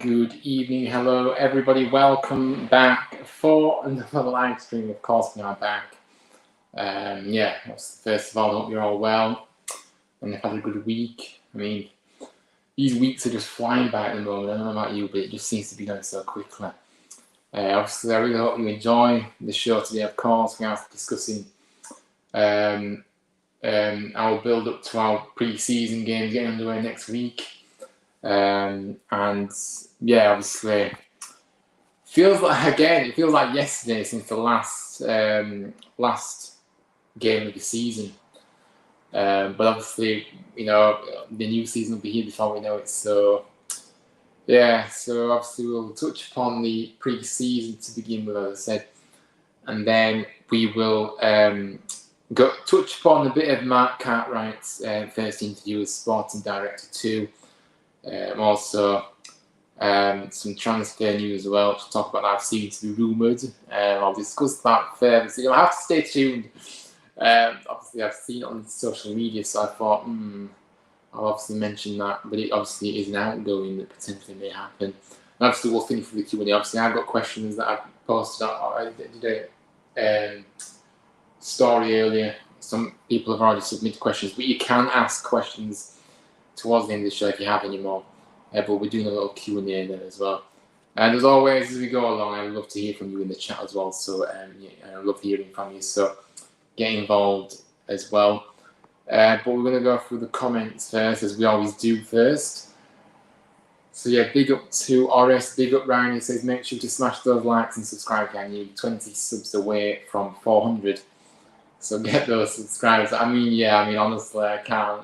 Good evening, hello everybody, welcome back for another live stream. Of course, we are back. First of all, I hope you're all well and you've had a good week. I mean, these weeks are just flying by at the moment. I don't know about you, but it just seems to be going so quickly. Obviously, I really hope you enjoy the show today. Of course, we are discussing our build up to our pre-season games getting underway next week. Obviously, feels like yesterday since the last game of the season. But obviously, the new season will be here before we know it. So obviously we'll touch upon the pre-season to begin with, as I said, and then we will touch upon a bit of Mark Cartwright's first interview as sporting director too. Also, some transfer news as well to talk about that seems to be rumoured. I'll discuss that further, so you'll have to stay tuned. Obviously, I've seen it on social media, so I thought, I'll obviously mention that, but it obviously is an outgoing that potentially may happen. And obviously, we'll finish with the Q&A. Obviously, I've got questions that I've posted. I did a story earlier. Some people have already submitted questions, but you can ask questions towards the end of the show if you have any more. But we're doing a little Q&A there as well. And as always, as we go along, I'd love to hear from you in the chat as well. So I love hearing from you. So get involved as well. But we're going to go through the comments first, as we always do first. So yeah, big up to Oris, big up Ryan. He says, make sure to smash those likes and subscribe. I need 20 subs away from 400. So get those subscribers. Honestly, I can't.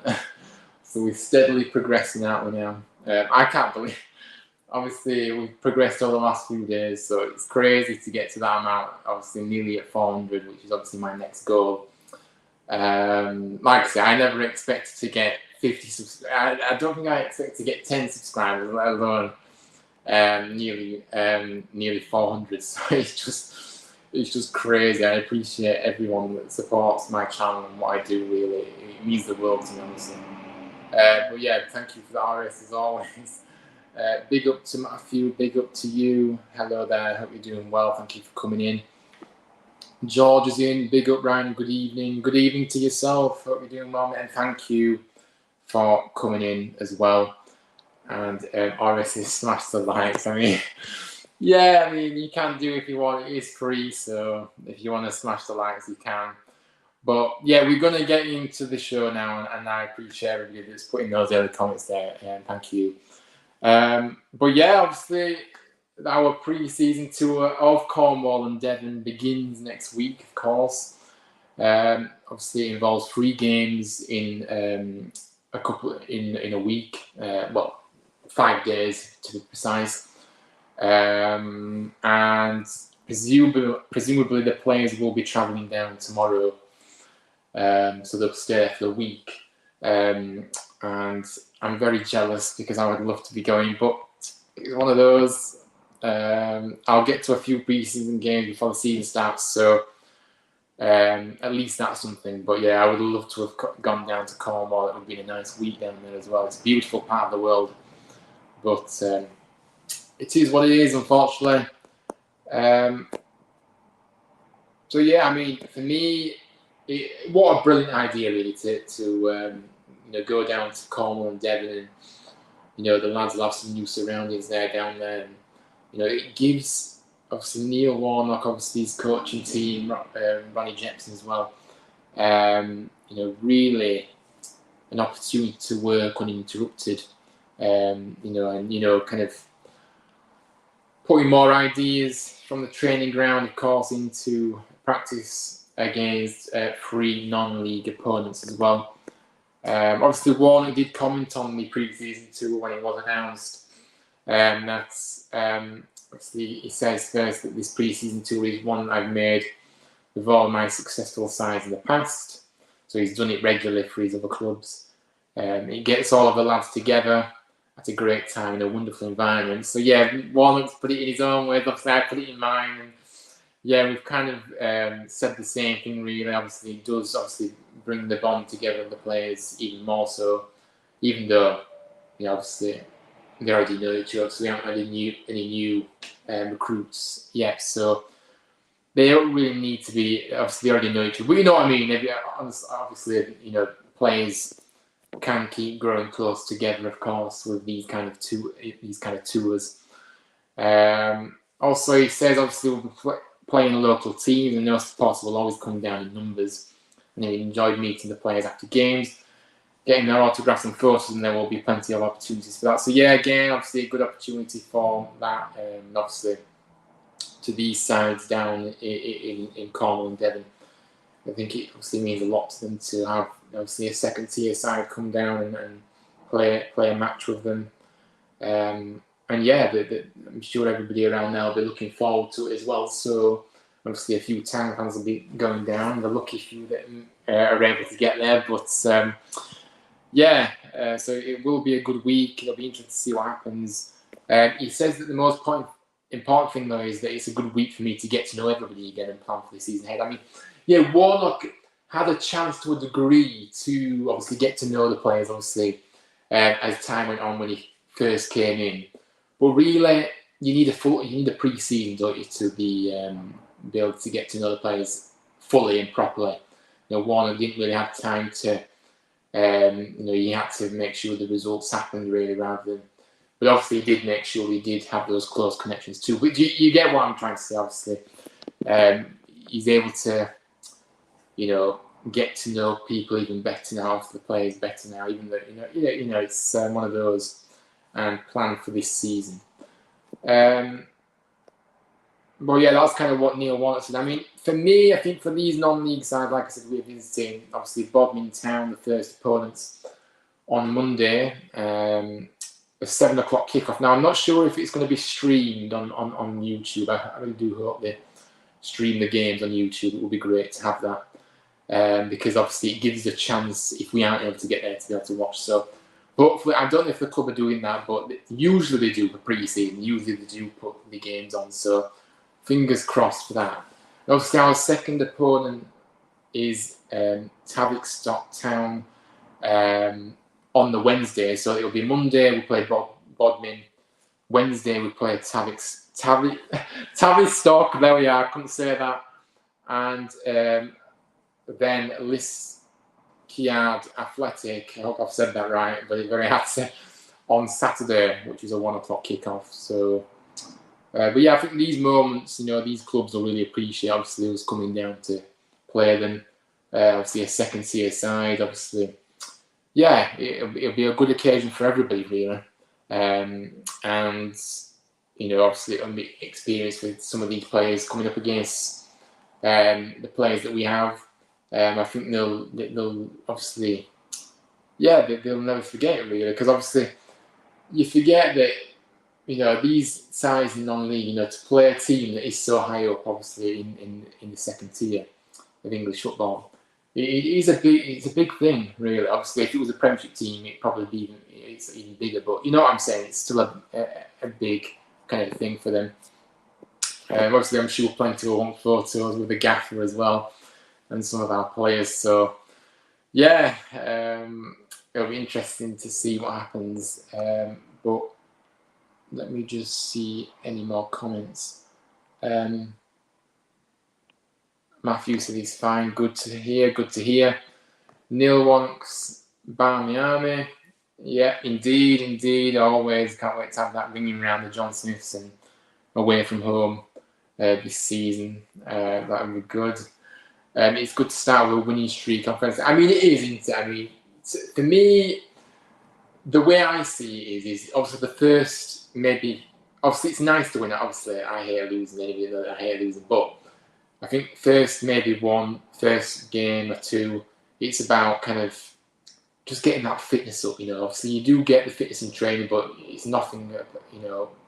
So we're steadily progressing, aren't we now? I can't believe. Obviously, we've progressed over the last few days, so it's crazy to get to that amount. Obviously, nearly at 400, which is obviously my next goal. Like I say, I never expected to get 50 subscribers. I don't think I expected to get 10 subscribers, let alone nearly 400. So it's just crazy. I appreciate everyone that supports my channel and what I do. Really, it means the world to me, honestly. But yeah, thank you for the RS as always. Big up to Matthew, big up to you. Hello there, hope you're doing well. Thank you for coming in. George is in, big up Ryan, good evening. Good evening to yourself, hope you're doing well, and thank you for coming in as well. And RS is smash the likes. You can do it if you want, it is free, so if you want to smash the likes, you can. But yeah, we're going to get into the show now, and I appreciate everybody that's putting those early comments there, and thank you. But yeah, obviously, our pre-season tour of Cornwall and Devon begins next week, of course. Obviously, it involves 3 games in a week. 5 days to be precise. And presumably the players will be travelling down tomorrow. So they'll stay there for a week. And I'm very jealous because I would love to be going, but it's one of those. I'll get to a few pre-season games before the season starts, so at least that's something. But yeah, I would love to have gone down to Cornwall. It would have been a nice week down there as well. It's a beautiful part of the world, but it is what it is, unfortunately. So yeah, for me, what a brilliant idea really to go down to Cornwall and Devon, and the lads will have some new surroundings down there, and it gives obviously Neil Warnock, obviously his coaching team, Ronnie Jepson as well, really an opportunity to work uninterrupted, and kind of putting more ideas from the training ground, of course, into practice against 3 non-league opponents as well. Obviously, Warnock did comment on the pre-season tour when it was announced. That's obviously, he says first that this pre-season tour is one I've made with all my successful sides in the past. So he's done it regularly for his other clubs. It gets all of the lads together at a great time in a wonderful environment. So yeah, Warnock's put it in his own way. Obviously, I put it in mine. And yeah, we've kind of said the same thing really. Obviously, it does bring the bond together of the players even more so, even though, obviously, they already know each other, so we haven't had any new recruits yet. So they don't really need to be. Obviously, they already know each other. But you know what I mean. Obviously, players can keep growing close together, of course, with these kind of tours. Also, he says obviously we'll be playing local teams, and no supporters will always come down in numbers. And he enjoyed meeting the players after games, getting their autographs and photos, and there will be plenty of opportunities for that. So yeah, again, obviously a good opportunity for that. And obviously to these sides down in Cornwall and Devon, I think it obviously means a lot to them to have obviously a second tier side come down and play a match with them. And yeah, I'm sure everybody around there will be looking forward to it as well. So obviously a few Town fans will be going down. The lucky few that are able to get there. But so it will be a good week. It'll be interesting to see what happens. He says that the most important thing though is that it's a good week for me to get to know everybody again and plan for the season ahead. I mean, yeah, Warnock had a chance to a degree to obviously get to know the players, obviously, as time went on when he first came in. But really, you need a pre-season, don't you, to be able to get to know the players fully and properly. Warnock didn't really have time to. He had to make sure the results happened really rather than. But obviously, he did make sure he did have those close connections too. But you get what I'm trying to say. Obviously, he's able to, get to know people even better now, the players better now. Even though it's one of those. And plan for this season. But yeah, that's kind of what Neil Warnock said. I mean, for me, I think for these non-league sides, like I said, we're visiting obviously Bodmin Town, the first opponents, on Monday. A 7 o'clock kickoff. Now, I'm not sure if it's going to be streamed on YouTube. I really do hope they stream the games on YouTube. It would be great to have that because obviously it gives a chance if we aren't able to get there to be able to watch. So. Hopefully, I don't know if the club are doing that, but usually they do for pre-season. Usually they do put the games on, so fingers crossed for that. And obviously, our second opponent is Tavistock Town on the Wednesday. So it'll be Monday we play Bodmin. Wednesday we play Tavistock. There we are. I couldn't say that. And then Liskeard Athletic, I hope I've said that right, but it's very hard to say, on Saturday, which is a 1 o'clock kickoff. So, but yeah, I think these moments, these clubs will really appreciate, obviously, us coming down to play them. Obviously, a second tier side, obviously. Yeah, it'll be a good occasion for everybody, really. And, obviously, it'll be experience with some of these players coming up against the players that we have. I think they'll obviously, they'll never forget it really, because obviously you forget that these sides in non-league, to play a team that is so high up, obviously in the second tier of English football, it's a big thing really. Obviously, if it was a Premiership team, it'd probably be even bigger. But you know what I'm saying? It's still a big kind of thing for them. Obviously, I'm sure plenty will want photos with the gaffer as well. And some of our players. So, yeah, it'll be interesting to see what happens. But let me just see any more comments. Matthew said he's fine. Good to hear. Neil wants Barmy Army. Yeah, indeed. Always can't wait to have that ringing around the John Smiths and away from home this season. That would be good. It's good to start with a winning streak on Friday. I mean, it is, isn't it? I mean, for me, the way I see it is obviously the first, maybe, obviously it's nice to win it. Obviously, I hate losing, I hate losing, but I think first game or two, it's about kind of just getting that fitness up, Obviously, you do get the fitness in training, but it's nothing,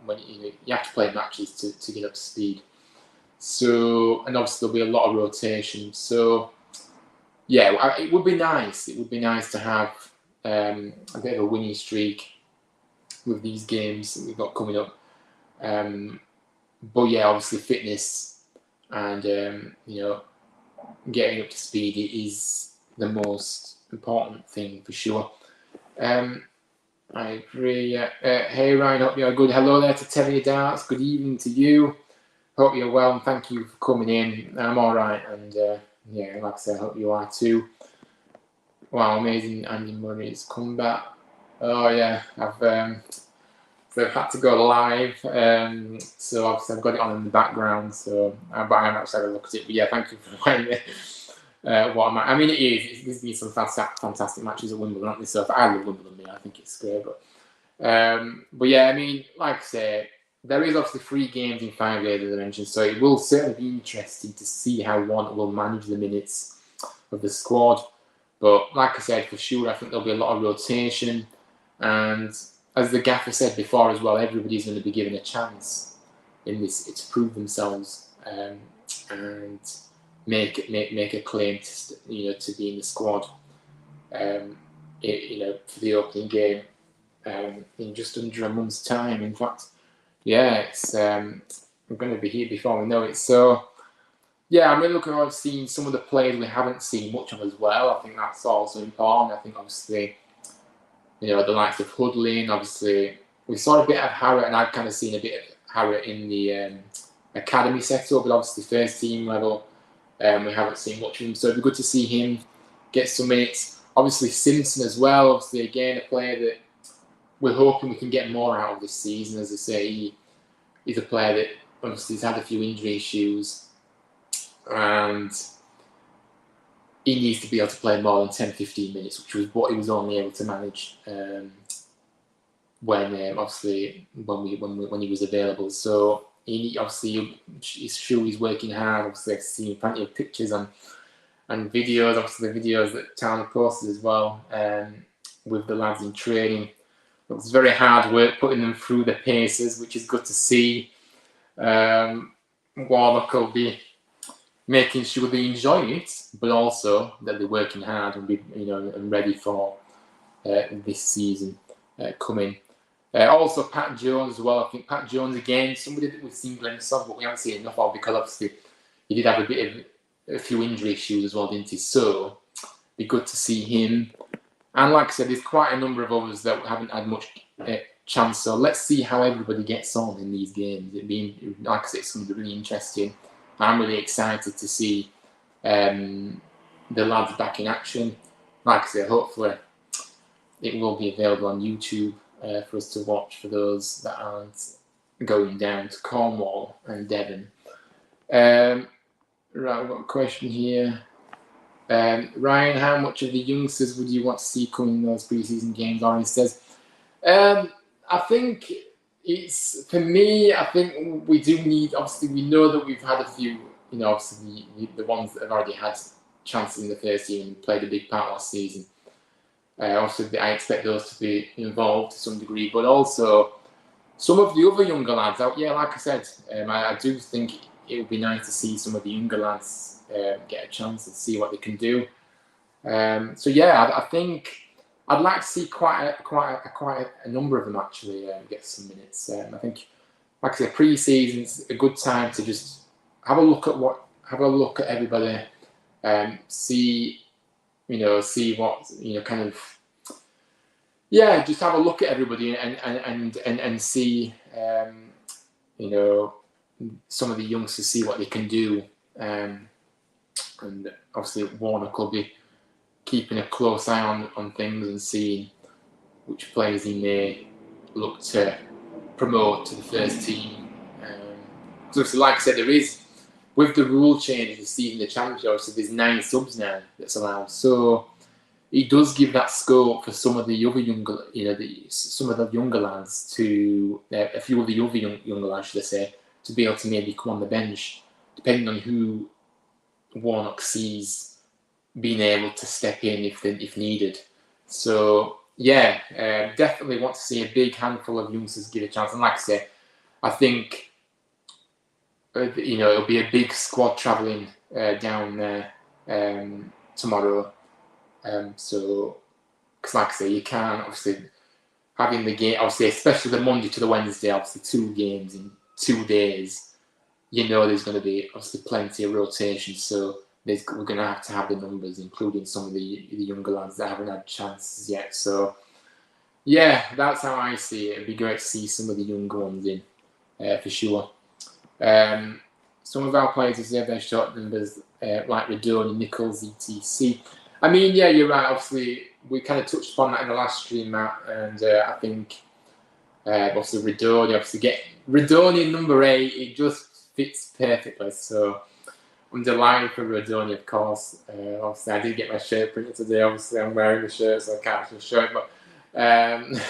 when you have to play matches to get up to speed. So, and obviously there'll be a lot of rotation. So, yeah, it would be nice. It would be nice to have a bit of a winning streak with these games that we've got coming up. But yeah, obviously fitness and getting up to speed is the most important thing for sure. I agree. Hey Ryan, hope you're good. Hello there to Terry Darts. Good evening to you. Hope you're well, and thank you for coming in. I'm all right, and yeah, like I said, I hope you are too. Wow, amazing! Andy Murray's comeback. Oh yeah, I've had to go live, so obviously I've got it on in the background. So, but I haven't actually had a look at it. But yeah, thank you for playing it. I mean, it is. There's been some fantastic matches at Wimbledon, haven't there? So I love Wimbledon. I think it's great, but yeah, I mean, like I say, there is obviously 3 games in 5 days, as I mentioned, so it will certainly be interesting to see how one will manage the minutes of the squad. But like I said, for sure, I think there'll be a lot of rotation, and as the gaffer said before as well, everybody's going to be given a chance in this to prove themselves and make a claim to to be in the squad. For the opening game. In just under a month's time. In fact, yeah, it's we're going to be here before we know it. So, yeah, I'm really looking forward to seeing some of the players we haven't seen much of as well. I think that's also important. I think obviously, the likes of Hudlin. Obviously, we saw a bit of Harriet, and I've kind of seen a bit of Harriet in the academy setup, but obviously first team level, we haven't seen much of him. So it'd be good to see him get some minutes. Obviously Simpson as well. Obviously, again, a player that we're hoping we can get more out of this season. As I say, he's a player that obviously has had a few injury issues, and he needs to be able to play more than 10-15 minutes, which was what he was only able to manage when he was available. So he's sure he's working hard. Obviously, I've seen plenty of pictures and videos. Obviously, the videos that Tony posted as well with the lads in training. It's very hard work putting them through the paces, which is good to see. Warnock will be making sure they enjoy it, but also that they're working hard and be and ready for this season coming. Also, Pat Jones as well. I think Pat Jones again, somebody that we've seen glimpses of, but we haven't seen enough of because obviously he did have a few injury issues as well, didn't he? So it'd be good to see him. And like I said, there's quite a number of others that haven't had much chance. So let's see how everybody gets on in these games. Like I said, it's going to be really interesting. I'm really excited to see the lads back in action. Like I said, hopefully it will be available on YouTube for us to watch for those that aren't going down to Cornwall and Devon. Right, we've got a question here. Ryan, how much of the youngsters would you want to see coming in those pre-season games? Orange says, I think it's, for me, I think we do need, obviously we know that we've had a few, obviously the ones that have already had chances in the first team and played a big part last season. Obviously I expect those to be involved to some degree, but also some of the other younger lads out. Yeah, like I said, I do think it would be nice to see some of the younger lads get a chance and see what they can do. So yeah, I think I'd like to see quite a number of them actually get some minutes. I think, like I said, pre-season's a good time to just have a look at everybody, see what kind of. Yeah, just have a look at everybody and see, some of the youngsters, see what they can do. And obviously Warnock will be keeping a close eye on things and seeing which players he may look to promote to the first team. Because obviously, like I said, there is, with the rule change this season, the championship, obviously there's 9 subs now that's allowed. So it does give that scope for some of the some of the younger lads to, a few of the other younger lads, should I say, to be able to maybe come on the bench, depending on who Warnock sees being able to step in if needed. So yeah, definitely want to see a big handful of youngsters give a chance. And like I say, I think it'll be a big squad travelling down there tomorrow. So, because like I say, you can't obviously having the game, obviously, especially the Monday to the Wednesday, obviously 2 games in 2 days. There's going to be obviously plenty of rotation, so we're going to have the numbers, including some of the younger lads that haven't had chances yet. So Yeah, that's how I see it. It'd be great to see some of the younger ones in, for sure. Some of our players deserve their short numbers, like Radon, Nichols, etc. I mean, yeah, you're right. Obviously, we kind of touched upon that in the last stream, Matt, and I think obviously Radoni, Radoni number 8. It just fits perfectly. So I'm delighted for Radoni, of course. Obviously, I did get my shirt printed today. Obviously, I'm wearing the shirt, so I can't actually show it. But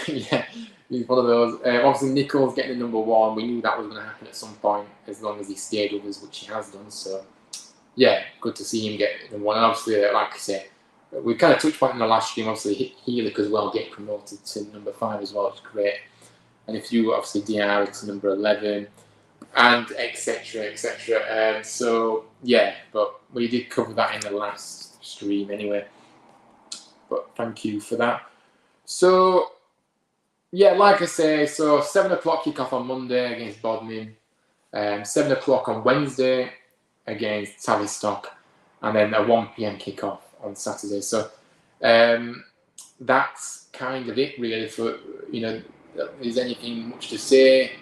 yeah, he's one of those. Obviously, Nichols getting the number 1. We knew that was going to happen at some point, as long as he stayed with us, which he has done. So yeah, good to see him get the 1. And obviously, like I say, we kind of touched on it in the last stream. Obviously, Healy as well get promoted to number 5 as well. It's great. And if you obviously DR to number 11, and etc. So yeah, but we did cover that in the last stream anyway. But thank you for that. So yeah, like I say, so 7 o'clock kickoff on Monday against Bodmin, 7 o'clock on Wednesday against Tavistock, and then a 1 p.m. kickoff on Saturday. So that's kind of it really. For is anything much to say?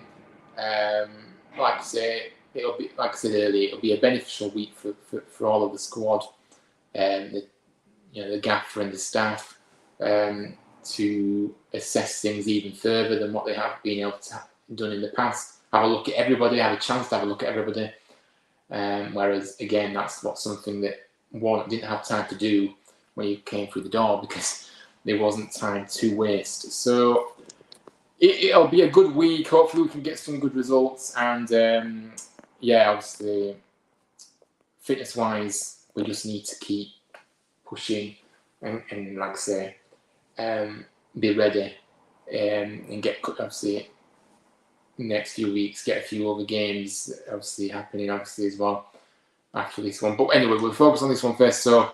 Like I say, it'll be, like I said earlier, it'll be a beneficial week for all of the squad, the gaffer and the staff, to assess things even further than what they have been able to done in the past. Have a look at everybody, have a chance to have a look at everybody. Whereas again, that's something that one didn't have time to do when you came through the door, because there wasn't time to waste. So it'll be a good week. Hopefully we can get some good results, and yeah, obviously fitness wise we just need to keep pushing and like I say, be ready, and get, obviously next few weeks, get a few other games obviously happening obviously as well after this one. But anyway, we'll focus on this one first. So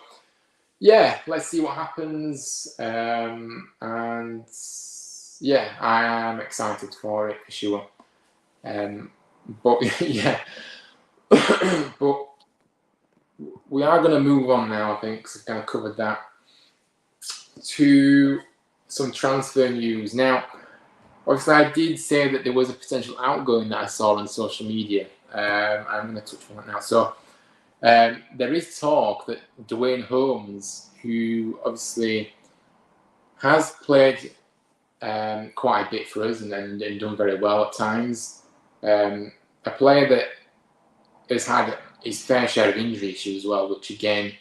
yeah, let's see what happens, and yeah, I am excited for it for sure. But yeah, but we are going to move on now, I think, because we've kind of covered that, to some transfer news. Now, obviously, I did say that there was a potential outgoing that I saw on social media. I'm going to touch on that now. So there is talk that Dwayne Holmes, who obviously has played quite a bit for us and done very well at times, a player that has had his fair share of injury issues as well, which again,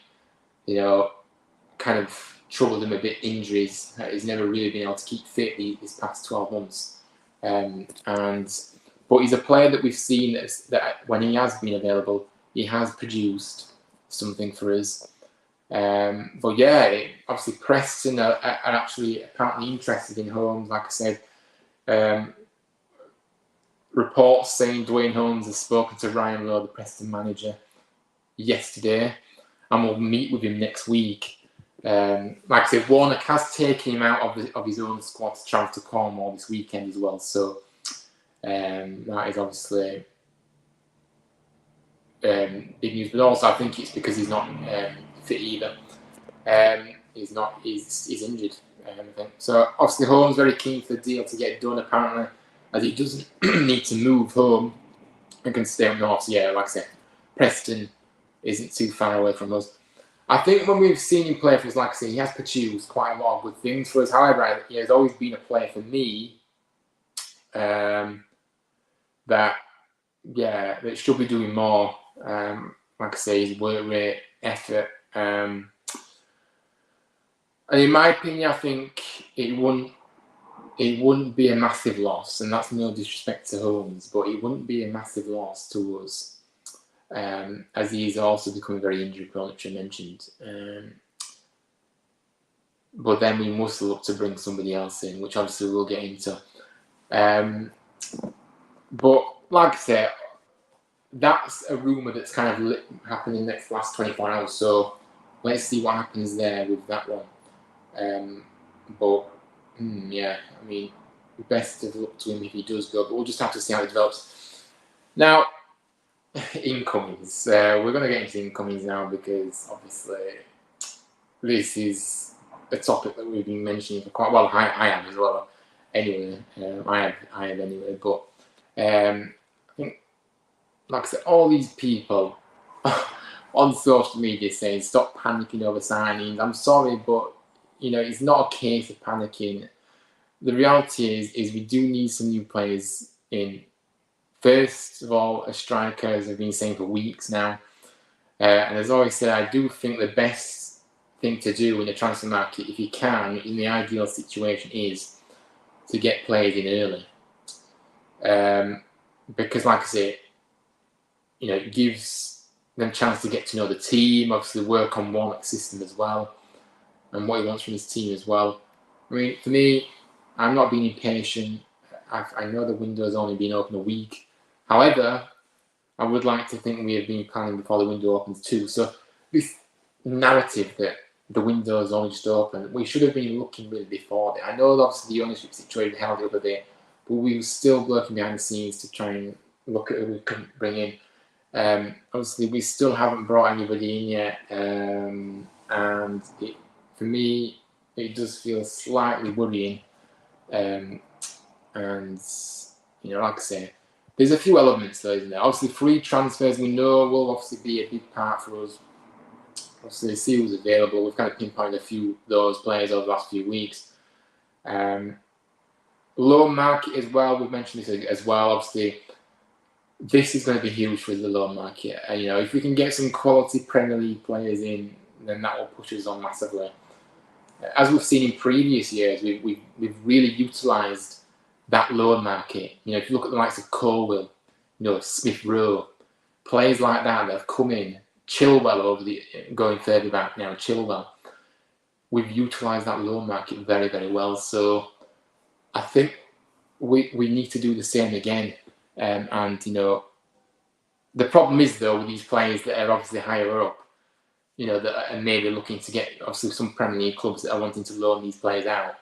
kind of troubled him a bit. Injuries, he's never really been able to keep fit these past 12 months, but he's a player that we've seen that when he has been available, he has produced something for us. But yeah, obviously Preston are actually apparently interested in Holmes. Like I said, reports saying Dwayne Holmes has spoken to Ryan Lowe, the Preston manager, yesterday, and will meet with him next week. Like I said, Warnock has taken him out of his own squad to travel to Cornwall this weekend as well. So that is obviously big news. But also, I think it's because he's not fit either. He's injured. I think. So obviously, Holmes very keen for the deal to get done. Apparently, as he doesn't need to move home and can stay up north. So yeah, like I said, Preston isn't too far away from us. I think when we've seen him play for us, like I said, he has produced quite a lot of good things for us. However, he has always been a player for me that should be doing more. Like I say, his work rate, effort, and in my opinion, I think it wouldn't be a massive loss, and that's no disrespect to Holmes, but it wouldn't be a massive loss to us, as he's also becoming very injury prone, which I mentioned. But then we must look to bring somebody else in, which obviously we'll get into. But like I said, that's a rumour that's kind of happening in the last 24 hours. So let's see what happens there with that one. But yeah, I mean, best of luck to him if he does go. But we'll just have to see how it develops. Now, incomings. We're going to get into incomings now, because obviously this is a topic that we've been mentioning for quite well. I have as well. Anyway, I have anyway. But I think, like I said, all these people on social media saying stop panicking over signings. I'm sorry, but it's not a case of panicking. The reality is we do need some new players in. First of all, a striker, as I've been saying for weeks now. And as I always said, I do think the best thing to do in the transfer market, if you can, in the ideal situation, is to get players in early. Because, like I say, it gives them a chance to get to know the team, obviously work on Warnock's system as well, and what he wants from his team as well. I mean, for me, I'm not being impatient. I know the window's only been open a week. However, I would like to think we have been planning before the window opens too. So this narrative that the window is only just open, we should have been looking really before that. I know obviously the ownership situation held it up a bit, but we were still working behind the scenes to try and look at who we can bring in. Obviously, we still haven't brought anybody in yet, and for me, it does feel slightly worrying. And like I say, there's a few elements though, isn't there? Obviously, free transfers we know will obviously be a big part for us. Obviously, see who's available. We've kind of pinpointed a few of those players over the last few weeks. Loan market as well. We've mentioned this as well. Obviously, this is going to be huge for the loan market. If we can get some quality Premier League players in, then that will push us on massively. As we've seen in previous years, we've really utilised that loan market. If you look at the likes of Cornwall, Smith Rowe, players like that have come in, Chilwell going further back now, Chilwell. We've utilised that loan market very, very well. So I think we need to do the same again. The problem is though with these players that are obviously higher up, that are maybe looking to get obviously some Premier League clubs that are wanting to loan these players out.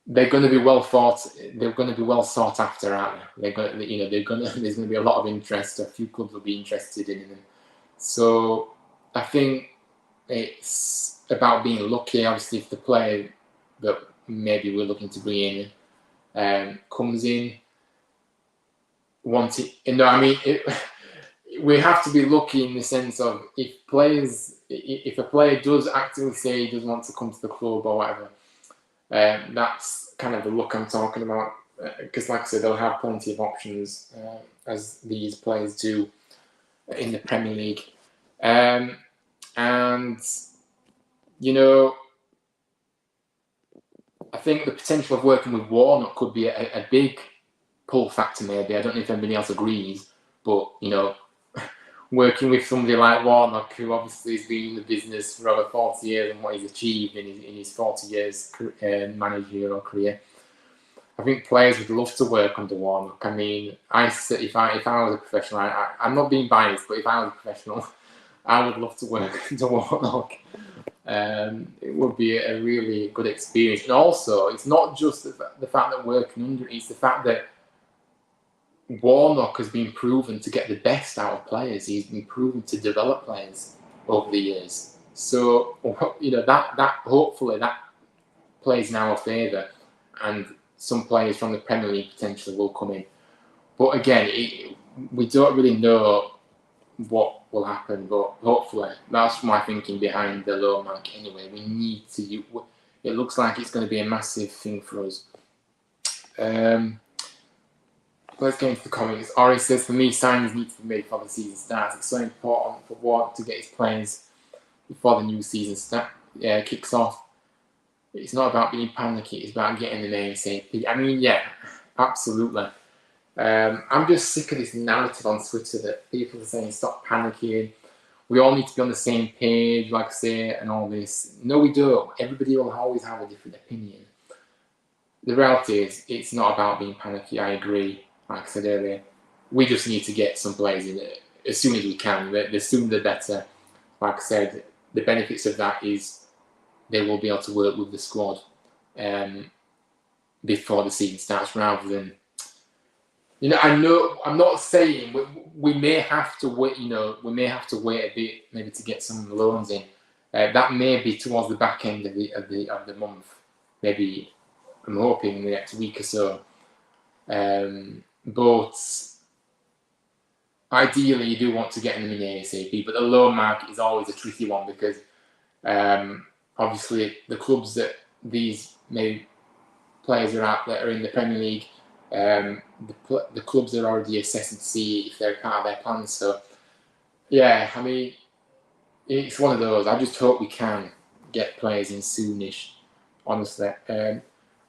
They're going to be well thought. They're going to be well sought after, aren't they? There's going to be a lot of interest. A few clubs will be interested in them. So I think it's about being lucky. Obviously, if the player that maybe we're looking to bring in comes in, we have to be lucky in the sense of if a player does actively say he does want to come to the club or whatever. That's kind of the look I'm talking about, because like I said, they'll have plenty of options as these players do in the Premier League. I think the potential of working with Warnock could be a big pull factor maybe. I don't know if anybody else agrees, but working with somebody like Warnock, who obviously has been in the business for over 40 years and what he's achieved in his 40 years managerial career, I think players would love to work under Warnock. I mean, if I was a professional, I'm not being biased, but if I was a professional, I would love to work under Warnock. It would be a really good experience. And also, it's not just the fact that working under, it's the fact that Warnock has been proven to get the best out of players. He's been proven to develop players over the years. So, that hopefully that plays in our favour, and some players from the Premier League potentially will come in. But again, we don't really know what will happen, but hopefully that's my thinking behind the loan market anyway. We need to. It looks like it's going to be a massive thing for us. Let's get into the comments. Ori says, for me, signings need to be made before the season starts. It's so important for Warnock to get his players before the new season kicks off. It's not about being panicky, it's about getting them ASAP. I mean, yeah, absolutely. I'm just sick of this narrative on Twitter that people are saying stop panicking. We all need to be on the same page, like I say, and all this. No, we don't. Everybody will always have a different opinion. The reality is, it's not about being panicky. I agree. Like I said earlier, we just need to get some players in as soon as we can. The sooner the better. Like I said, the benefits of that is they will be able to work with the squad before the season starts, rather than, I know I'm not saying we may have to wait. We may have to wait a bit maybe to get some loans in, That may be towards the back end of the month. Maybe I'm hoping in the next week or so. But ideally, you do want to get them in ASAP. But the loan market is always a tricky one because obviously the clubs that these maybe players are at that are in the Premier League, the clubs are already assessing to see if they're part of their plans. So yeah, I mean, it's one of those. I just hope we can get players in soonish, honestly.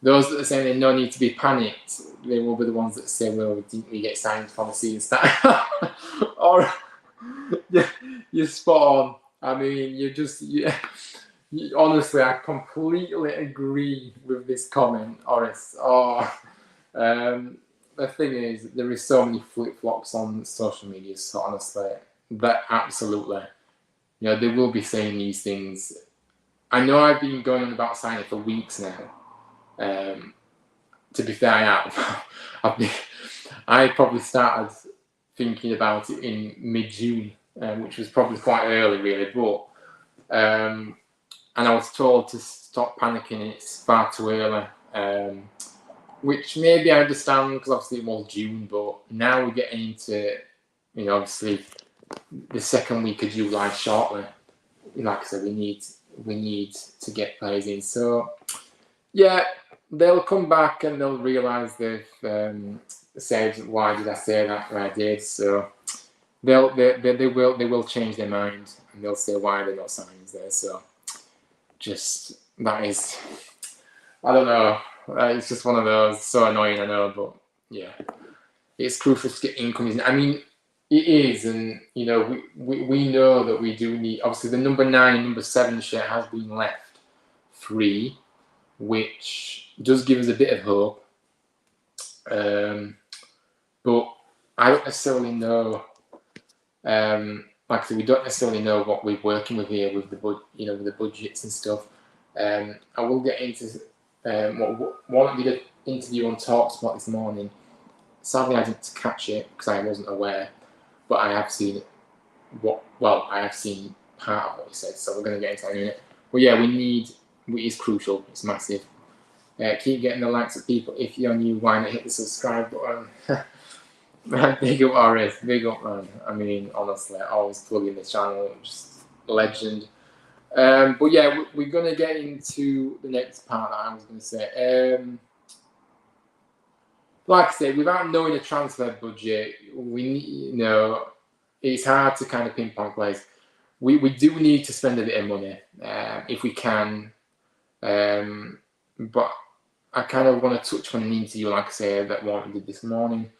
Those that are saying there's no need to be panicked, they will be the ones that say, well, didn't we get signed for the season start? Or, yeah, you're spot on. I mean, honestly, I completely agree with this comment, Horace. The thing is, there is so many flip-flops on social media, so honestly, that absolutely, they will be saying these things. I know I've been going on about signing for weeks now. To be fair, I probably started thinking about it in mid-June, which was probably quite early, really. But and I was told to stop panicking. It's far too early, which maybe I understand because obviously it was June. But now we're getting into, obviously the second week of July shortly. Like I said, we need to get players in. So yeah. They'll come back and they'll realise they've said, "Why did I say that?" I did. So they will change their mind and they'll say why they're not signing there. So that is, I don't know. It's just one of those. So annoying, I know, but yeah, it's crucial to get income. I mean, it is, and we know that we do need. Obviously, the number 9, number 7 shirt has been left free, which does give us a bit of hope, but I don't necessarily know. Like I said, we don't necessarily know what we're working with here with the budgets and stuff. I will get into one did an interview on TalkSport this morning. Sadly, I didn't catch it because I wasn't aware, but I have seen I have seen part of what he said. So we're going to get into that in a minute. But yeah, it is crucial. It's massive. Keep getting the likes of people. If you're new, why not hit the subscribe button? Big up Horace, big up, man. I mean, honestly, always plugging the channel, just legend. But yeah, we're going to get into the next part that I was going to say. Like I said, without knowing the transfer budget, it's hard to kind of pinpoint players. We do need to spend a bit of money if we can. But I kind of want to touch on an interview, like I said, that Warren did this morning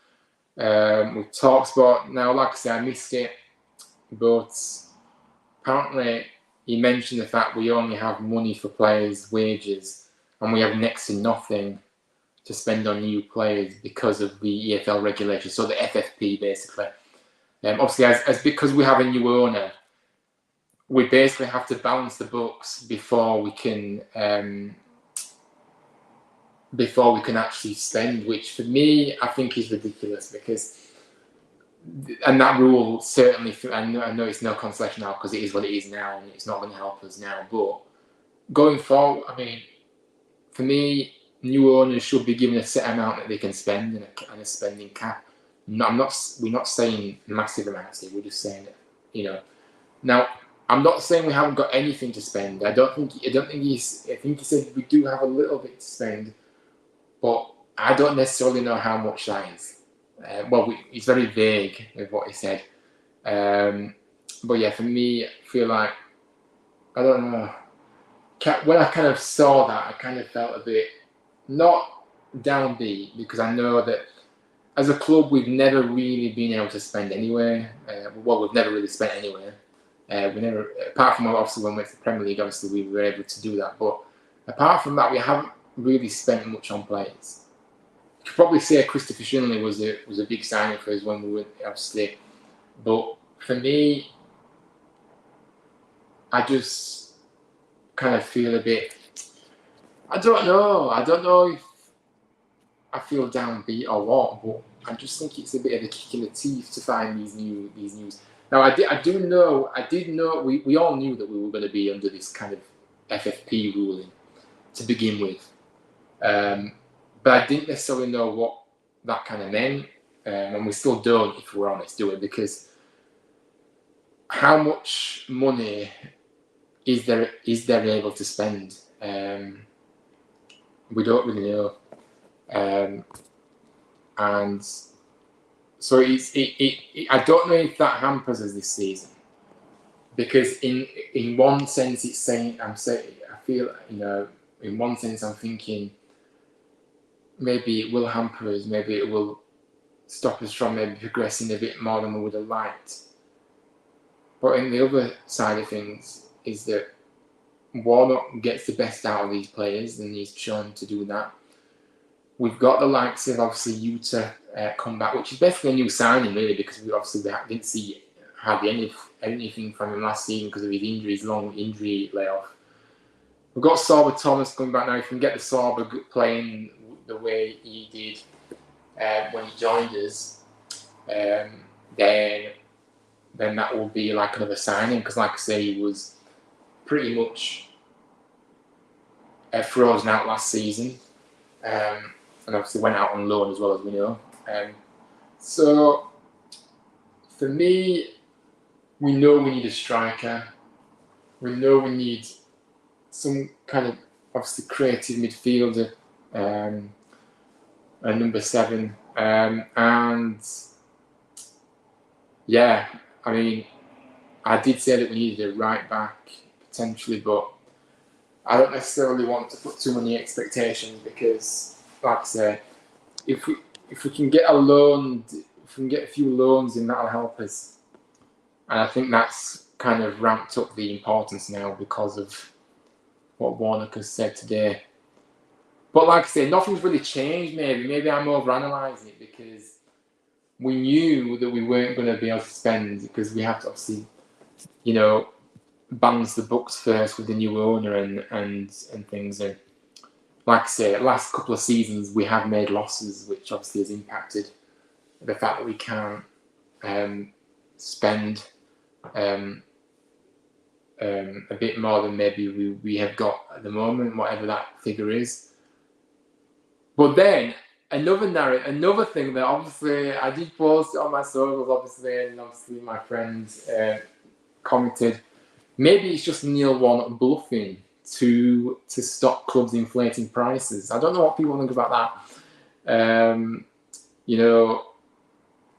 with TalkSport. Now, like I said, I missed it, but apparently he mentioned the fact we only have money for players' wages and we have next to nothing to spend on new players because of the EFL regulations, so the FFP basically. Obviously, as because we have a new owner, we basically have to balance the books before we can actually spend, which for me I think is ridiculous because, and that rule certainly, I know it's no consolation now because it is what it is now and it's not going to help us now, but going forward, I mean, for me, new owners should be given a set amount that they can spend and a spending cap. We're not saying massive amounts here, we're just saying that, now I'm not saying we haven't got anything to spend. I think he said we do have a little bit to spend, but I don't necessarily know how much that is. He's very vague with what he said. But yeah, for me, I feel like, I don't know. When I kind of saw that, I kind of felt a bit, not downbeat, because I know that as a club, we've never really been able to spend anywhere. We've never really spent anywhere. We never, apart from obviously when we went to the Premier League, obviously we were able to do that. But apart from that, we haven't really spent much on players. You could probably say Christopher Shinley was a big signing for us when we were obviously. But for me, I just kind of feel a bit. I don't know if I feel downbeat or what, but I just think it's a bit of a kick in the teeth to find these news. Now I did know we all knew that we were going to be under this kind of FFP ruling to begin with, but I didn't necessarily know what that kind of meant, and we still don't, if we're honest, do it, because how much money is there able to spend? We don't really know, and so I don't know if that hampers us this season, because in one sense I feel, in one sense I'm thinking maybe it will hamper us, maybe it will stop us from maybe progressing a bit more than we would have liked. But in the other side of things is that Warnock gets the best out of these players, and he's shown to do that. We've got the likes of obviously Utah come back, which is basically a new signing really, because we obviously didn't see hardly anything from him last season because of his long injury layoff. We've got Sorba Thomas coming back now. If we can get the Sorba playing the way he did when he joined us, then that will be like another signing, because like I say, he was pretty much frozen out last season, and obviously went out on loan as well, as we know. So for me, we know we need a striker. We know we need some kind of obviously creative midfielder, a number 7, and yeah, I mean, I did say that we needed a right back potentially, but I don't necessarily want to put too many expectations, because, like I say, if we can get a few loans in, that'll help us. And I think that's kind of ramped up the importance now because of what Warnock has said today. But like I say, nothing's really changed. Maybe I'm overanalyzing it, because we knew that we weren't going to be able to spend, because we have to obviously, balance the books first with the new owner and things. And like I say, the last couple of seasons we have made losses, which obviously has impacted the fact that we can't spend a bit more than maybe we have got at the moment, whatever that figure is. But then another thing that obviously I did post on my socials, obviously, and obviously my friends commented, maybe it's just Neil Warnock bluffing to stop clubs inflating prices. I don't know what people think about that.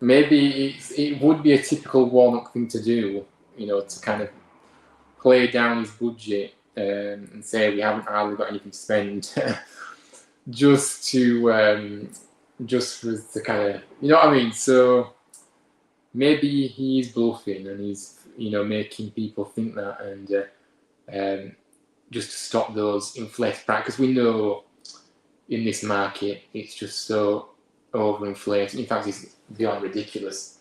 Maybe it would be a typical Warnock thing to do, to kind of play down his budget and say we haven't hardly got anything to spend, just for the kind of, you know what I mean? So maybe he's bluffing and he's making people think that, and just to stop those inflated prices, because we know in this market it's just so overinflated. In fact, it's beyond ridiculous,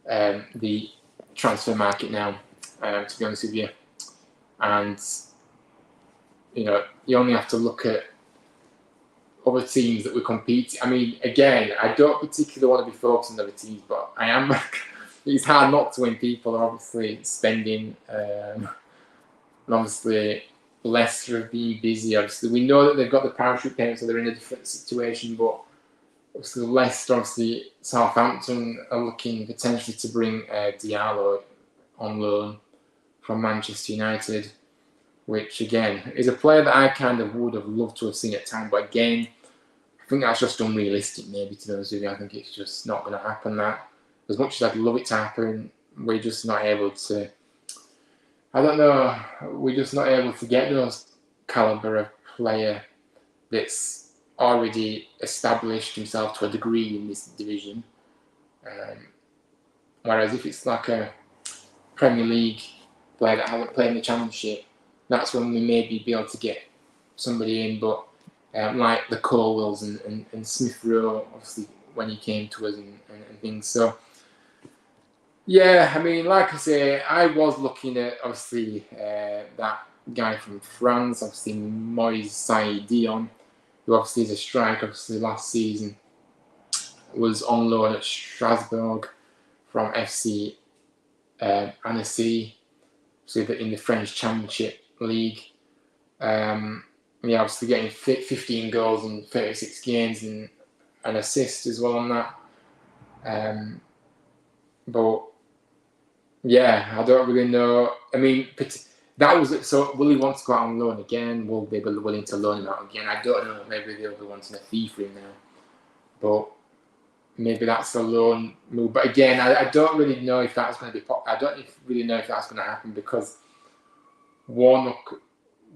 the transfer market now, to be honest with you. And you only have to look at other teams that we compete. I mean, again, I don't particularly want to be focused on other teams, but I am. It's hard not to when people are obviously spending, and obviously Leicester have been busy. Obviously, we know that they've got the parachute payment, so they're in a different situation. But obviously, Leicester, obviously Southampton are looking potentially to bring Diallo on loan from Manchester United, which again is a player that I kind of would have loved to have seen at time. But again, I think that's just unrealistic, maybe, to be honest with you. I think it's just not going to happen. That, as much as I'd love it to happen, we're just not able to. I don't know. We're just not able to get those caliber of player that's already established himself to a degree in this division. Whereas if it's like a Premier League player that hasn't played in the Championship, that's when we maybe be able to get somebody in. But like the Cornwalls and Smith Rowe, obviously, when he came to us and things. So, yeah, I mean, like I say, I was looking at, obviously, that guy from France, obviously, Moïse Dion, who obviously is a striker, obviously, last season was on loan at Strasbourg from FC Annecy, so in the French Championship League. Obviously getting 15 goals in 36 games and an assist as well on that. But yeah, I don't really know. I mean, that was it. So will he want to go out on loan again? Will they be willing to loan him out again? I don't know. Maybe they'll be wanting a fee for him now. But maybe that's a loan move. But again, I don't really know if that's going to be. I don't really know if that's going to happen, because Warnock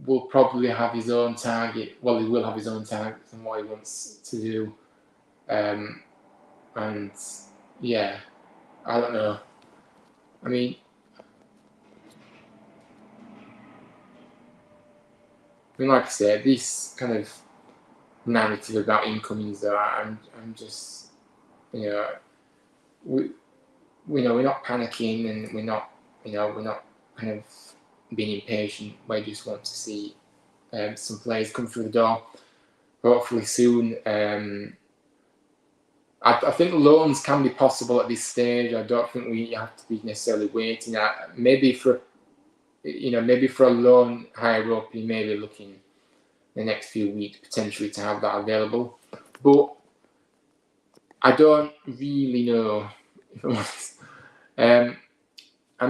will probably have his own target. Well, he will have his own targets and what he wants to do. And yeah, I don't know. I mean, like I said, this kind of narrative about incomings, though, I'm just, we're not panicking, and we're not kind of being impatient. We just want to see some players come through the door, hopefully soon. I think loans can be possible at this stage. I don't think we have to be necessarily waiting. Maybe for a loan higher up, you may be looking the next few weeks potentially to have that available. But I don't really know, if I'm honest. And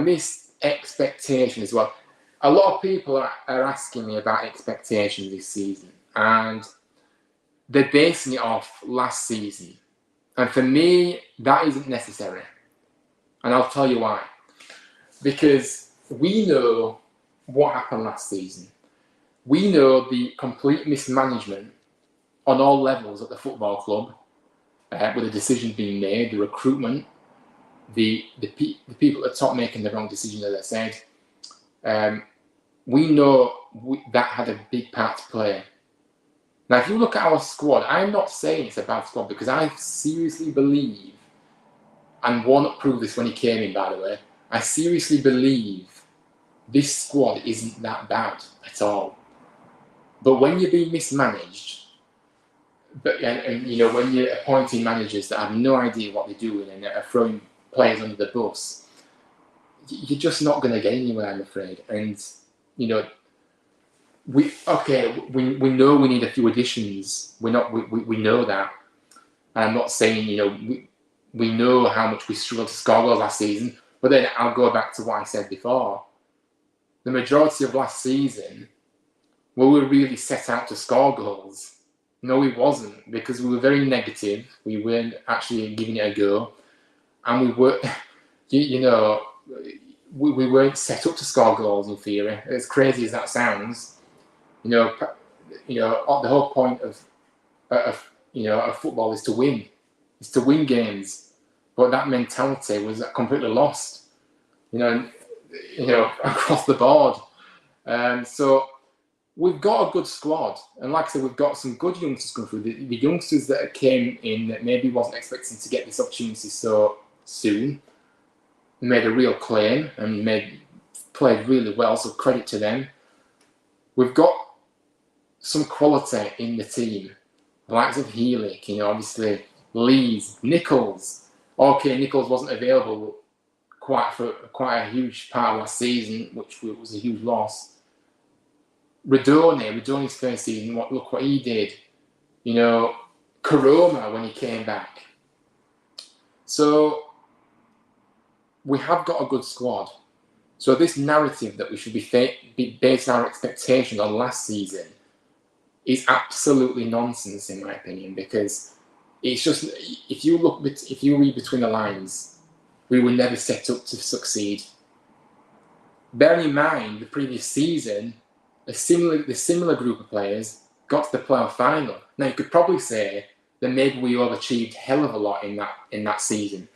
this expectation as well. A lot of people are asking me about expectations this season, and they're basing it off last season. And for me, that isn't necessary. And I'll tell you why. Because we know what happened last season. We know the complete mismanagement on all levels at the football club, with the decisions being made, the recruitment, the people at the top making the wrong decision, as I said. We know that had a big part to play. Now, if you look at our squad, I'm not saying it's a bad squad, because I seriously believe, and Warnock proved this when he came in, by the way, I seriously believe this squad isn't that bad at all. But when you're being mismanaged, and when you're appointing managers that have no idea what they're doing and are throwing players under the bus, you're just not going to get anywhere, I'm afraid. And we know we need a few additions. We know that. I'm not saying we know how much we struggled to score goals last season, but then I'll go back to what I said before. The majority of last season, were we really set out to score goals? No, it wasn't, because we were very negative. We weren't actually giving it a go, and we were, we weren't set up to score goals in theory. As crazy as that sounds, the whole point of football is to win games. But that mentality was completely lost, across the board. So we've got a good squad, and like I said, we've got some good youngsters coming through. The youngsters that came in that maybe wasn't expecting to get this opportunity so soon made a real claim and played really well. So credit to them. We've got some quality in the team, the likes of Healy, obviously Lees, Nichols. Okay, Nichols wasn't available for quite a huge part of last season, which was a huge loss. Radoni's first season, look what he did. Karoma when he came back. So we have got a good squad. So this narrative that we should be basing our expectations on last season is absolutely nonsense, in my opinion, because it's just, if you read between the lines, we were never set up to succeed. Bearing in mind, the previous season, the similar group of players got to the playoff final. Now, you could probably say that maybe we overachieved hell of a lot in that season,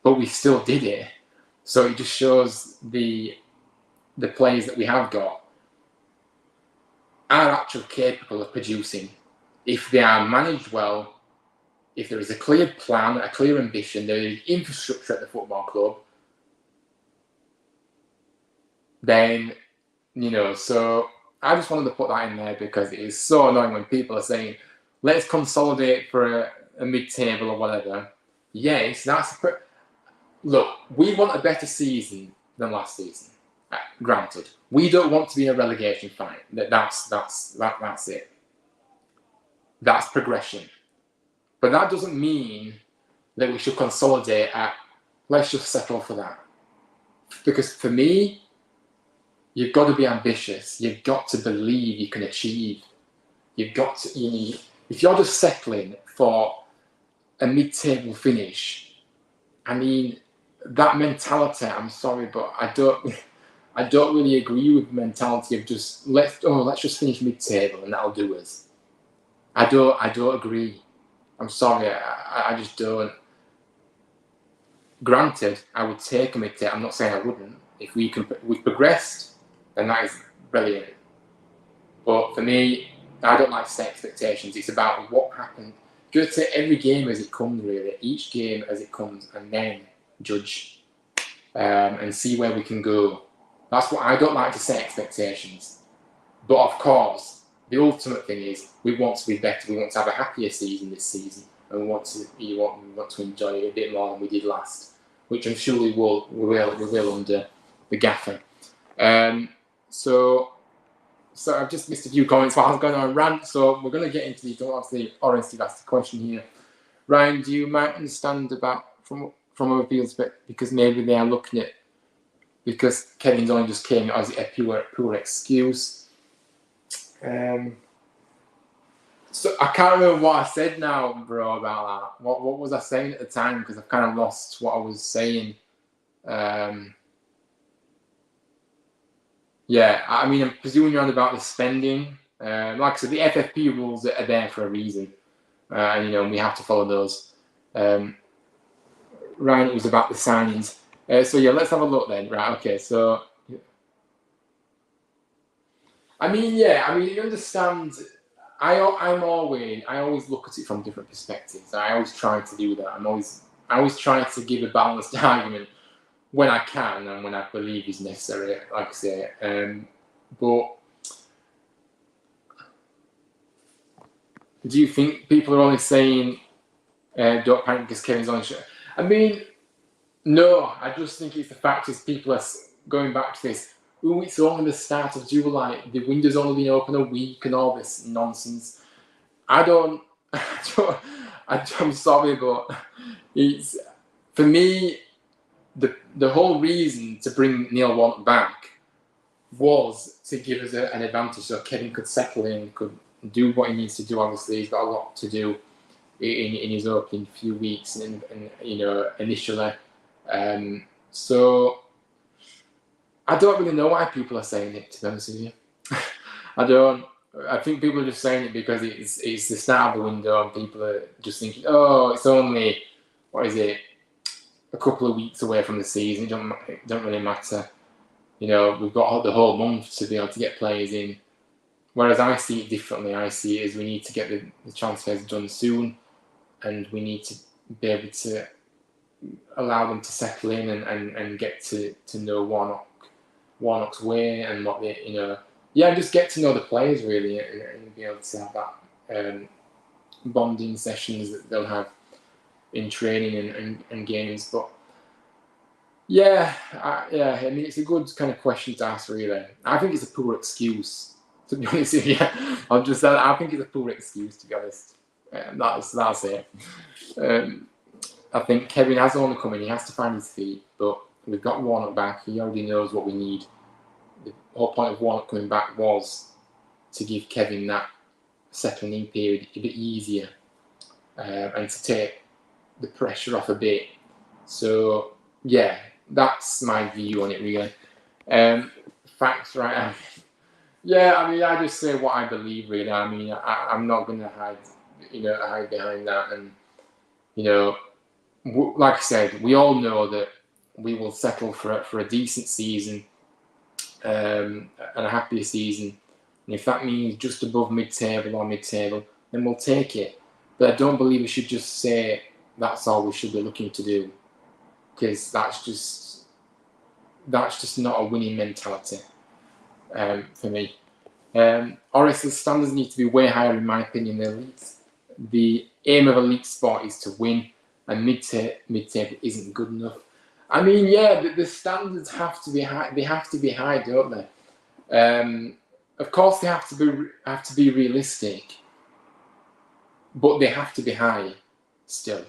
but we still did it. So it just shows the players that we have got are actually capable of producing if they are managed well. If there is a clear plan, a clear ambition, there is infrastructure at the football club, then, so I just wanted to put that in there because it is so annoying when people are saying, let's consolidate for a mid-table or whatever. Yes, look, we want a better season than last season. Granted, we don't want to be in a relegation fight. That's it. That's progression. But that doesn't mean that we should consolidate at, let's just settle for that. Because for me, you've got to be ambitious. You've got to believe you can achieve. You've got to, if you're just settling for a mid-table finish, I mean, that mentality, I'm sorry, but I don't really agree with the mentality of just let's just finish mid-table and that'll do us. I don't agree. I'm sorry, I just don't. Granted, I would take a mid-table. I'm not saying I wouldn't. If we've progressed, then that is brilliant. But for me, I don't like to set expectations. It's about what happened. Just take every game as it comes, really. Each game as it comes, and then judge and see where we can go. That's what I don't like to set expectations. But of course, the ultimate thing is we want to be better. We want to have a happier season this season, and we want to enjoy it a bit more than we did last, which I'm sure we will under the gaffer. So I've just missed a few comments while I was going on a rant. So we're going to get into these. Obviously, Oren Steve asked a question here. Ryan, do you might understand about from other people's perspective, because maybe they are looking at, because Kevin's only just came, as a pure excuse. So I can't remember what I said now, bro, about that. What was I saying at the time? Because I've kind of lost what I was saying. Yeah, I mean, I'm presuming you're on about the spending. Like I said, the FFP rules are there for a reason, and we have to follow those. Ryan, it was about the signings. So yeah, let's have a look then. Right, okay. So, I mean, you understand. I always look at it from different perspectives. I always try to do that. I always try to give a balanced argument when I can and when I believe is necessary, like I say. But do you think people are only saying don't panic because Kevin's on show? I mean, no, I just think it's the fact is people are going back to this. Oh, it's only the start of July. The window's only been open a week and all this nonsense. I'm sorry, but it's, for me, the whole reason to bring Neil Warnock back was to give us an advantage so Kevin could settle in, could do what he needs to do. Obviously, he's got a lot to do in his opening few weeks and initially. So I don't really know why people are saying it, to be honest with you. I don't. I think people are just saying it because it's the start of the window and people are just thinking, oh, it's only, what is it, a couple of weeks away from the season. It don't really matter. We've got the whole month to be able to get players in. Whereas I see it differently. I see it as we need to get the transfers done soon, and we need to be able to allow them to settle in and get to know Warnock's way and what they, just get to know the players really and be able to have that bonding sessions that they'll have in training and games. But I mean, it's a good kind of question to ask really. I think it's a poor excuse, to be honest with you. I think it's a poor excuse, to be honest. That's it. I think Kevin has only come in, he has to find his feet, but we've got Warnock back, he already knows what we need. The whole point of Warnock coming back was to give Kevin that settling in period a bit easier and to take the pressure off a bit. So, yeah, that's my view on it, really. Facts, right? I just say what I believe, really. I mean, I'm not going to hide behind that. And, like I said, we all know that we will settle for a decent season and a happier season. And if that means just above mid-table, then we'll take it. But I don't believe we should just say that's all we should be looking to do, because that's just not a winning mentality for me. Orioles standards need to be way higher, in my opinion, than elite. The aim of elite sport is to win, and mid-table isn't good enough. I mean, yeah, the standards have to be high. They have to be high, don't they? Of course, they have to be realistic, but they have to be high. Still,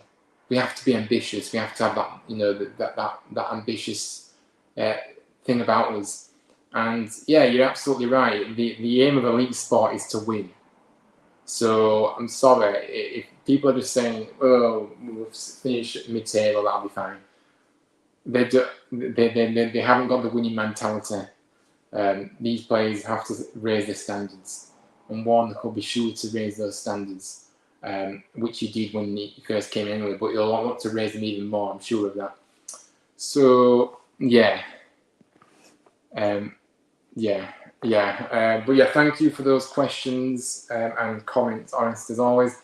we have to be ambitious. We have to have that, you know, that ambitious thing about us. And yeah, you're absolutely right. The aim of a league sport is to win. So I'm sorry if people are just saying, "Oh, we'll finish mid-table, that'll be fine." They haven't got the winning mentality. These players have to raise their standards, and Warnock will be sure to raise those standards, which he did when he first came in anyway. But he'll want to raise them even more. I'm sure of that. So yeah, but yeah, thank you for those questions and comments, honest as always.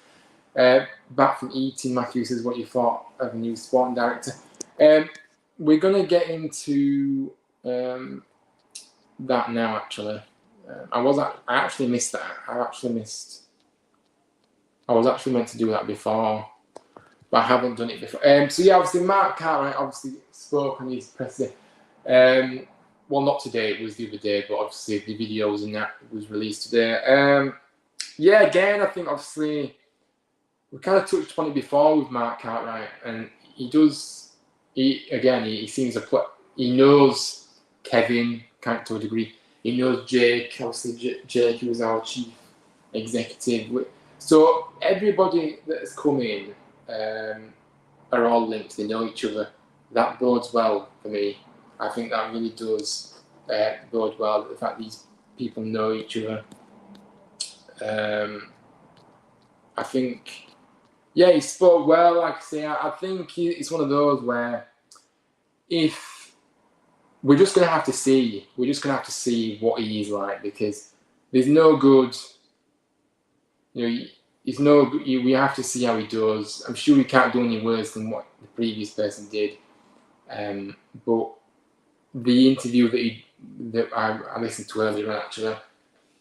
Back from Eating, Matthew says what you thought of the new sporting director. We're going to get into that now, actually. I actually missed that. I was actually meant to do that before, but I haven't done it before. So yeah, obviously Mark Cartwright obviously spoke on his press day. Well, not today, it was the other day, but obviously the videos and that was released today. Yeah, again, I think obviously we kind of touched upon it before with Mark Cartwright, and he seems to play. He knows Kevin, kind of to a degree. He knows Jake, obviously Jake, who was our chief executive. So everybody that has come in are all linked. They know each other. That bodes well for me. I think that really does bode well. The fact these people know each other. I think, yeah, he spoke well. Like I say, I think it's one of those where if we're just going to have to see what he is like, because there's no good, we have to see how he does. I'm sure he can't do any worse than what the previous person did. But the interview that I listened to earlier, actually,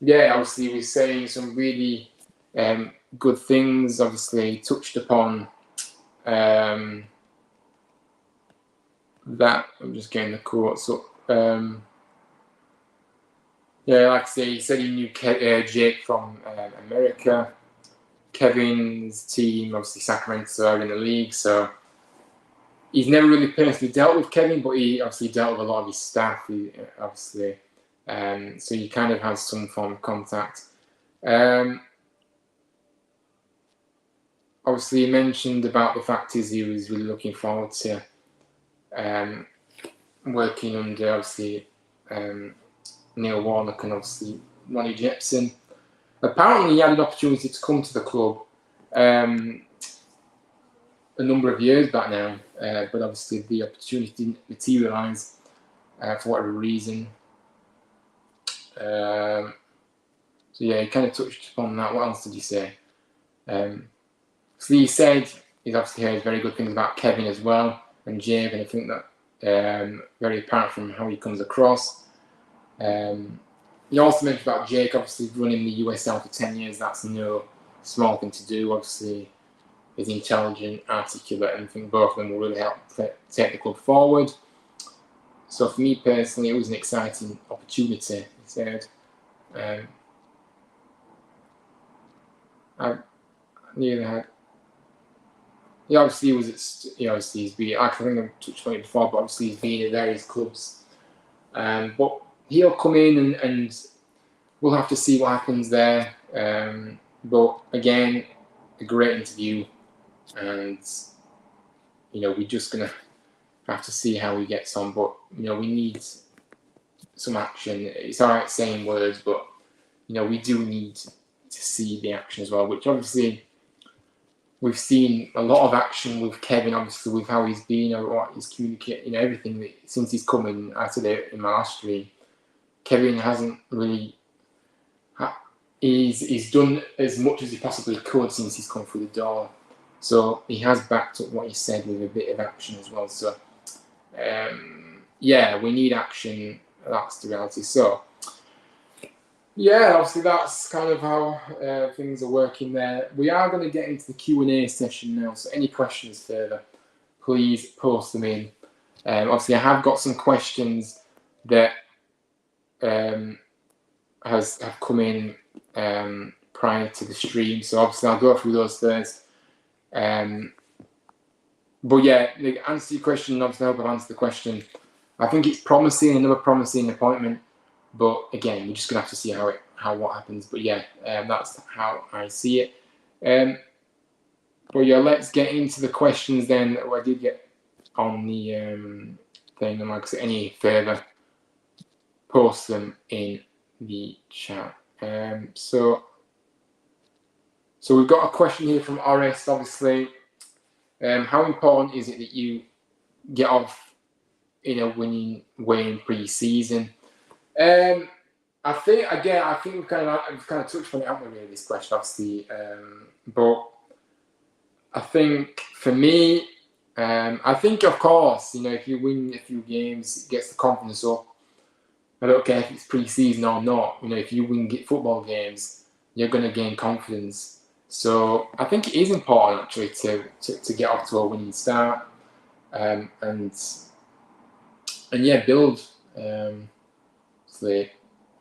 yeah, obviously he was saying some really good things. Obviously, touched upon that. I'm just getting the quotes up. Yeah, like I say, he said he knew Jake from America. Kevin's team, obviously Sacramento, are in the league, so he's never really personally dealt with Kevin, but he obviously dealt with a lot of his staff, obviously. So he kind of has some form of contact. Obviously, he mentioned about the fact is he was really looking forward to working under, obviously, Neil Warnock and obviously Ronnie Jepson. Apparently, he had an opportunity to come to the club a number of years back now, but obviously the opportunity didn't materialise for whatever reason. So yeah, he kind of touched upon that. What else did he say? So he said he's obviously heard very good things about Kevin as well and Jake, and I think that very apparent from how he comes across. He also mentioned about Jake obviously running the USL for 10 years. That's no small thing to do. Obviously, he's intelligent, articulate, and I think both of them will really help take the club forward. So for me personally, it was an exciting opportunity, he said. I nearly had. He obviously was at. Obviously he's been. I think I've touched on it before, but obviously he's been at various clubs. But he'll come in and we'll have to see what happens there. But again, a great interview, and we're just gonna have to see how he gets on. But we need some action. It's all right saying words, but we do need to see the action as well. Which obviously we've seen a lot of action with Kevin. Obviously with how he's been, or what he's communicating, everything since he's come in. I said it in my last stream. Kevin hasn't really. He's done as much as he possibly could since he's come through the door. So he has backed up what he said with a bit of action as well. So yeah, we need action. That's the reality. So yeah, obviously that's kind of how things are working there. We are going to get into the Q&A session now. So any questions further, please post them in. Obviously, I have got some questions that have come in prior to the stream, so obviously I'll go through those first. But yeah, the answer to your question, obviously I hope I've answered the question. I think it's promising, another promising appointment, but again, we're just gonna have to see what happens. But yeah, that's how I see it. But yeah, let's get into the questions then that I did get on the thing, and like I said, any further, post them in the chat. So we've got a question here from Orest, obviously. How important is it that you get off in a winning way in pre-season? I think we've kind of touched on it, haven't we, really, this question, obviously. But I think for me, I think of course, if you win a few games, it gets the confidence up. I don't care if it's pre-season or not. If you win football games, you're going to gain confidence. So I think it is important actually to get off to a winning start, and yeah, build. And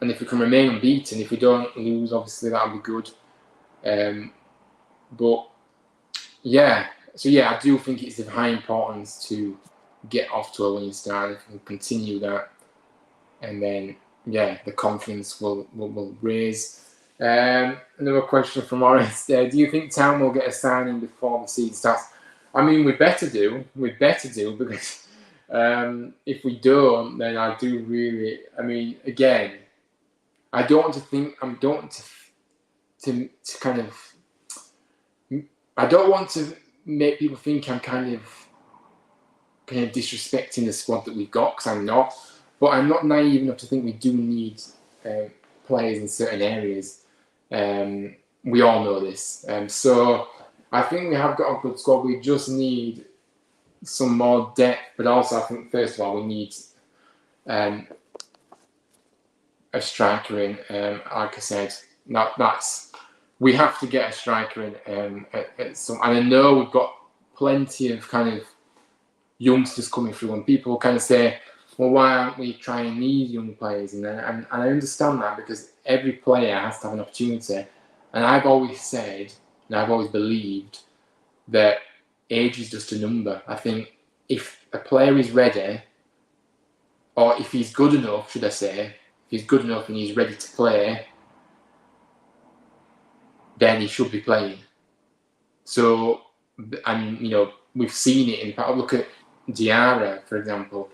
if we can remain unbeaten, if we don't lose, obviously that would be good. But yeah, so yeah, I do think it's of high importance to get off to a winning start. If we can continue that, and then yeah, the confidence will raise. Another question from Horace. Do you think Town will get a signing before the season starts? I mean, we better do. Because if we don't, then I do really. I mean, again, I don't want to think. I don't want to kind of. I don't want to make people think I'm kind of disrespecting the squad that we've got, because I'm not. But I'm not naive enough to think we do need players in certain areas. We all know this. So I think we have got a good squad. We just need some more depth. But also, I think, first of all, we need a striker in. Like I said, we have to get a striker in. And I know we've got plenty of kind of youngsters coming through, and people kind of say, well, why aren't we trying these young players? And I understand that, because every player has to have an opportunity. And I've always said, and I've always believed, that age is just a number. I think if a player is ready, or if he's good enough, should I say, if he's good enough and he's ready to play, then he should be playing. So, and we've seen it in fact. Look at Diarra, for example.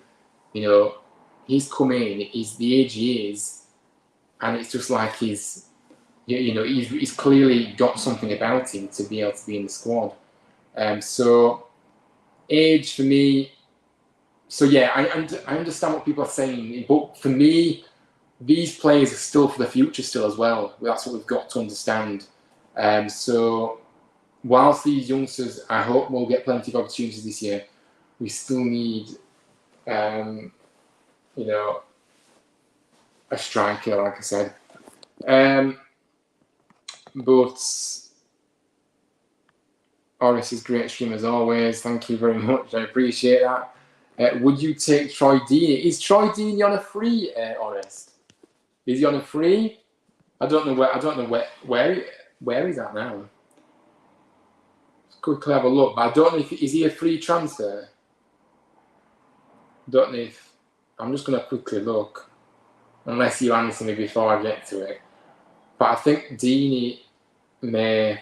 He's come in, he's the age he is, and it's just like he's clearly got something about him to be able to be in the squad. So age for me. So yeah, I understand what people are saying, but for me, these players are still for the future still as well. That's what we've got to understand. So whilst these youngsters, I hope, will get plenty of opportunities this year, we still need a striker, like I said. But Horace is great stream as always. Thank you very much. I appreciate that. Would you take Troy Deeney? Is Troy Deeney on a free, Horace? Is he on a free? I don't know where he's at now. Let's quickly have a look. But I don't know if is he a free transfer. Don't know if. I'm just gonna quickly look, unless you answer me before I get to it. But I think Deeney may.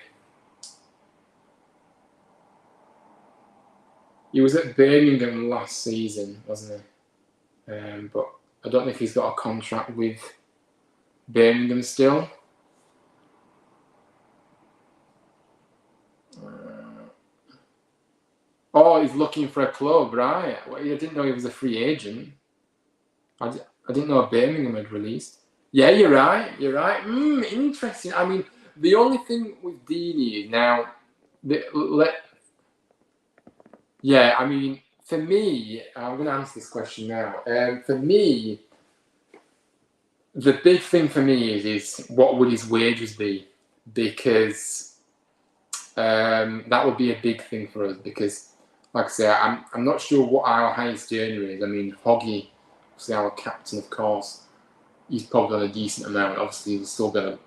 He was at Birmingham last season, wasn't he? But I don't know if he's got a contract with Birmingham still. Oh, he's looking for a club, right? Well, I didn't know he was a free agent. I didn't know Birmingham had released. Yeah, you're right. Interesting. I mean, the only thing with Deeney is now... Yeah, I mean, for me, I'm going to answer this question now. For me, the big thing for me is what would his wages be? Because that would be a big thing for us. Because like I say, I'm not sure what our highest earner is. I mean, Hoggy, obviously our captain, of course, he's probably on a decent amount. Obviously, he'll still be on a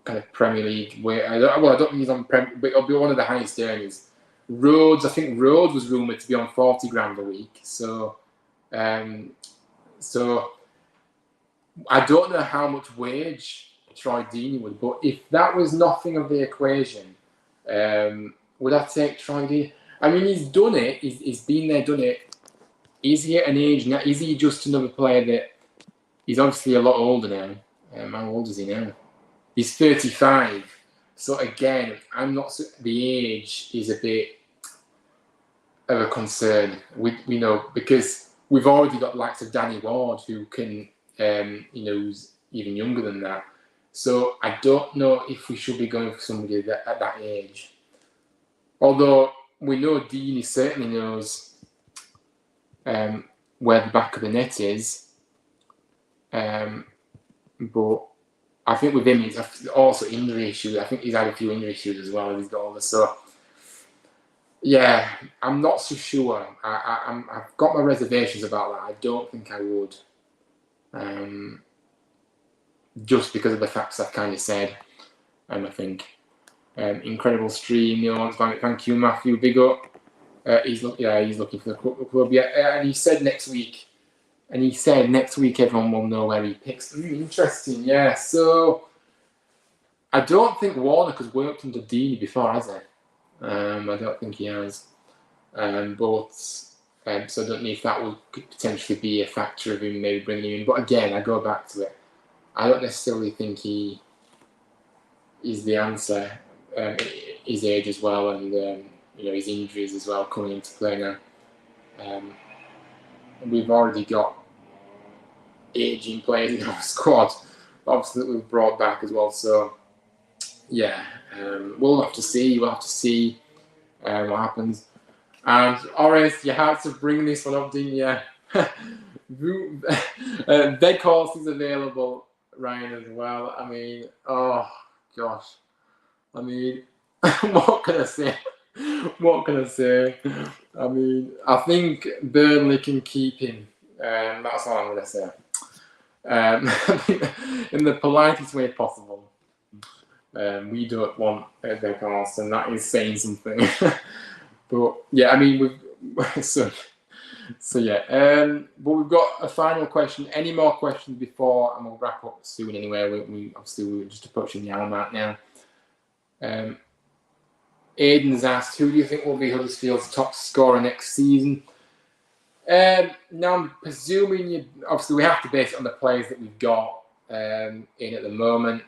kind of Premier League way. I don't think he's on Premier, but he'll be one of the highest earners. Rhodes, I think Rhodes was rumoured to be on 40 grand a week. So I don't know how much wage Troy Deeney would, but if that was nothing of the equation, would I take Troy Deeney? I mean, he's done it. He's been there, done it. Is he at an age now? Is he just another player that he's obviously a lot older now? How old is he now? He's 35. So again, I'm not. The age is a bit of a concern. We know because we've already got the likes of Danny Ward who can, who's even younger than that. So I don't know if we should be going for somebody at that age. Although we know Deeney certainly knows where the back of the net is. But I think with him, it's also injury issues. I think he's had a few injury issues as well as he's got older. So, yeah, I'm not so sure. I've got my reservations about that. I don't think I would. Just because of the facts I've kind of said. I think. Incredible stream. Thank you, Matthew. Big up. He's looking for the club. Yeah, and he said next week. And he said next week everyone will know where he picks. Interesting, yeah. So I don't think Warnock has worked under Deeney before, has he? I don't think he has. So I don't know if that could potentially be a factor of him maybe bringing him in. But again, I go back to it. I don't necessarily think he is the answer. His age as well, and his injuries as well coming into play now. We've already got aging players in our squad, obviously that we've brought back as well. So yeah, we'll have to see. We'll have to see what happens. And Horace, you had to bring this one up, didn't you? Big Horse is available, Ryan, as well. I mean, oh gosh. I mean, what can I say? What can I say? I mean, I think Burnley can keep him. That's all I'm going to say. In the politest way possible. We don't want Big Horse, and that is saying something. But yeah, I mean, yeah. But we've got a final question. Any more questions before, and we'll wrap up soon anyway. We're just approaching the hour mark now. Aiden's asked, who do you think will be Huddersfield's top scorer next season? Now I'm presuming obviously we have to base it on the players that we've got in at the moment.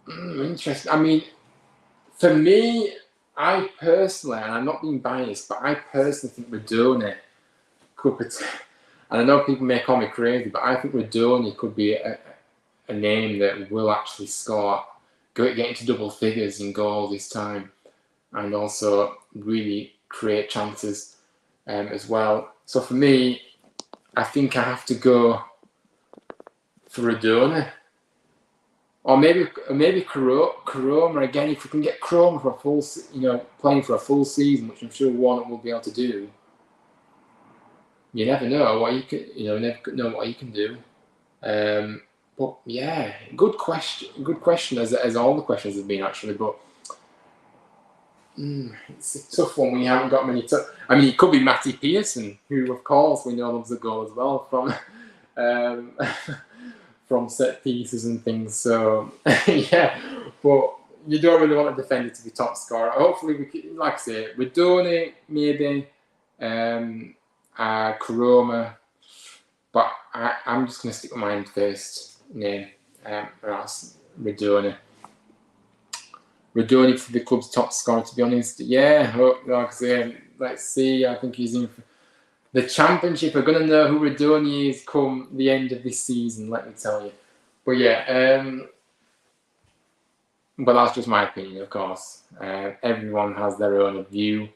Interesting. I mean, for me, I personally, and I'm not being biased, but I personally think Radoni could, and I know people may call me crazy, but I think Radoni could be a name that will actually score, get into double figures in goals this time, and also really create chances as well. So for me, I think I have to go for Radoni. Or maybe Koroma again. If we can get Koroma for a full, playing for a full season, which I'm sure Warnock will be able to do. You never know what you can, never know what you can do. But yeah, good question. Good question, as all the questions have been actually. But it's a tough one when you haven't got many. I mean, it could be Matty Pearson, who of course we know loves a goal as well from. From set pieces and things, so yeah, but you don't really want a defender to be top scorer. Hopefully, we can, like I say, Radoni maybe, Koroma, but I'm just going to stick with my first name, that's Radoni. Radoni for the club's top scorer, to be honest. Yeah, like I say, let's see. I think he's in. The Championship are going to know who Radoni is come the end of this season, let me tell you. But yeah, but that's just my opinion, of course. Everyone has their own view.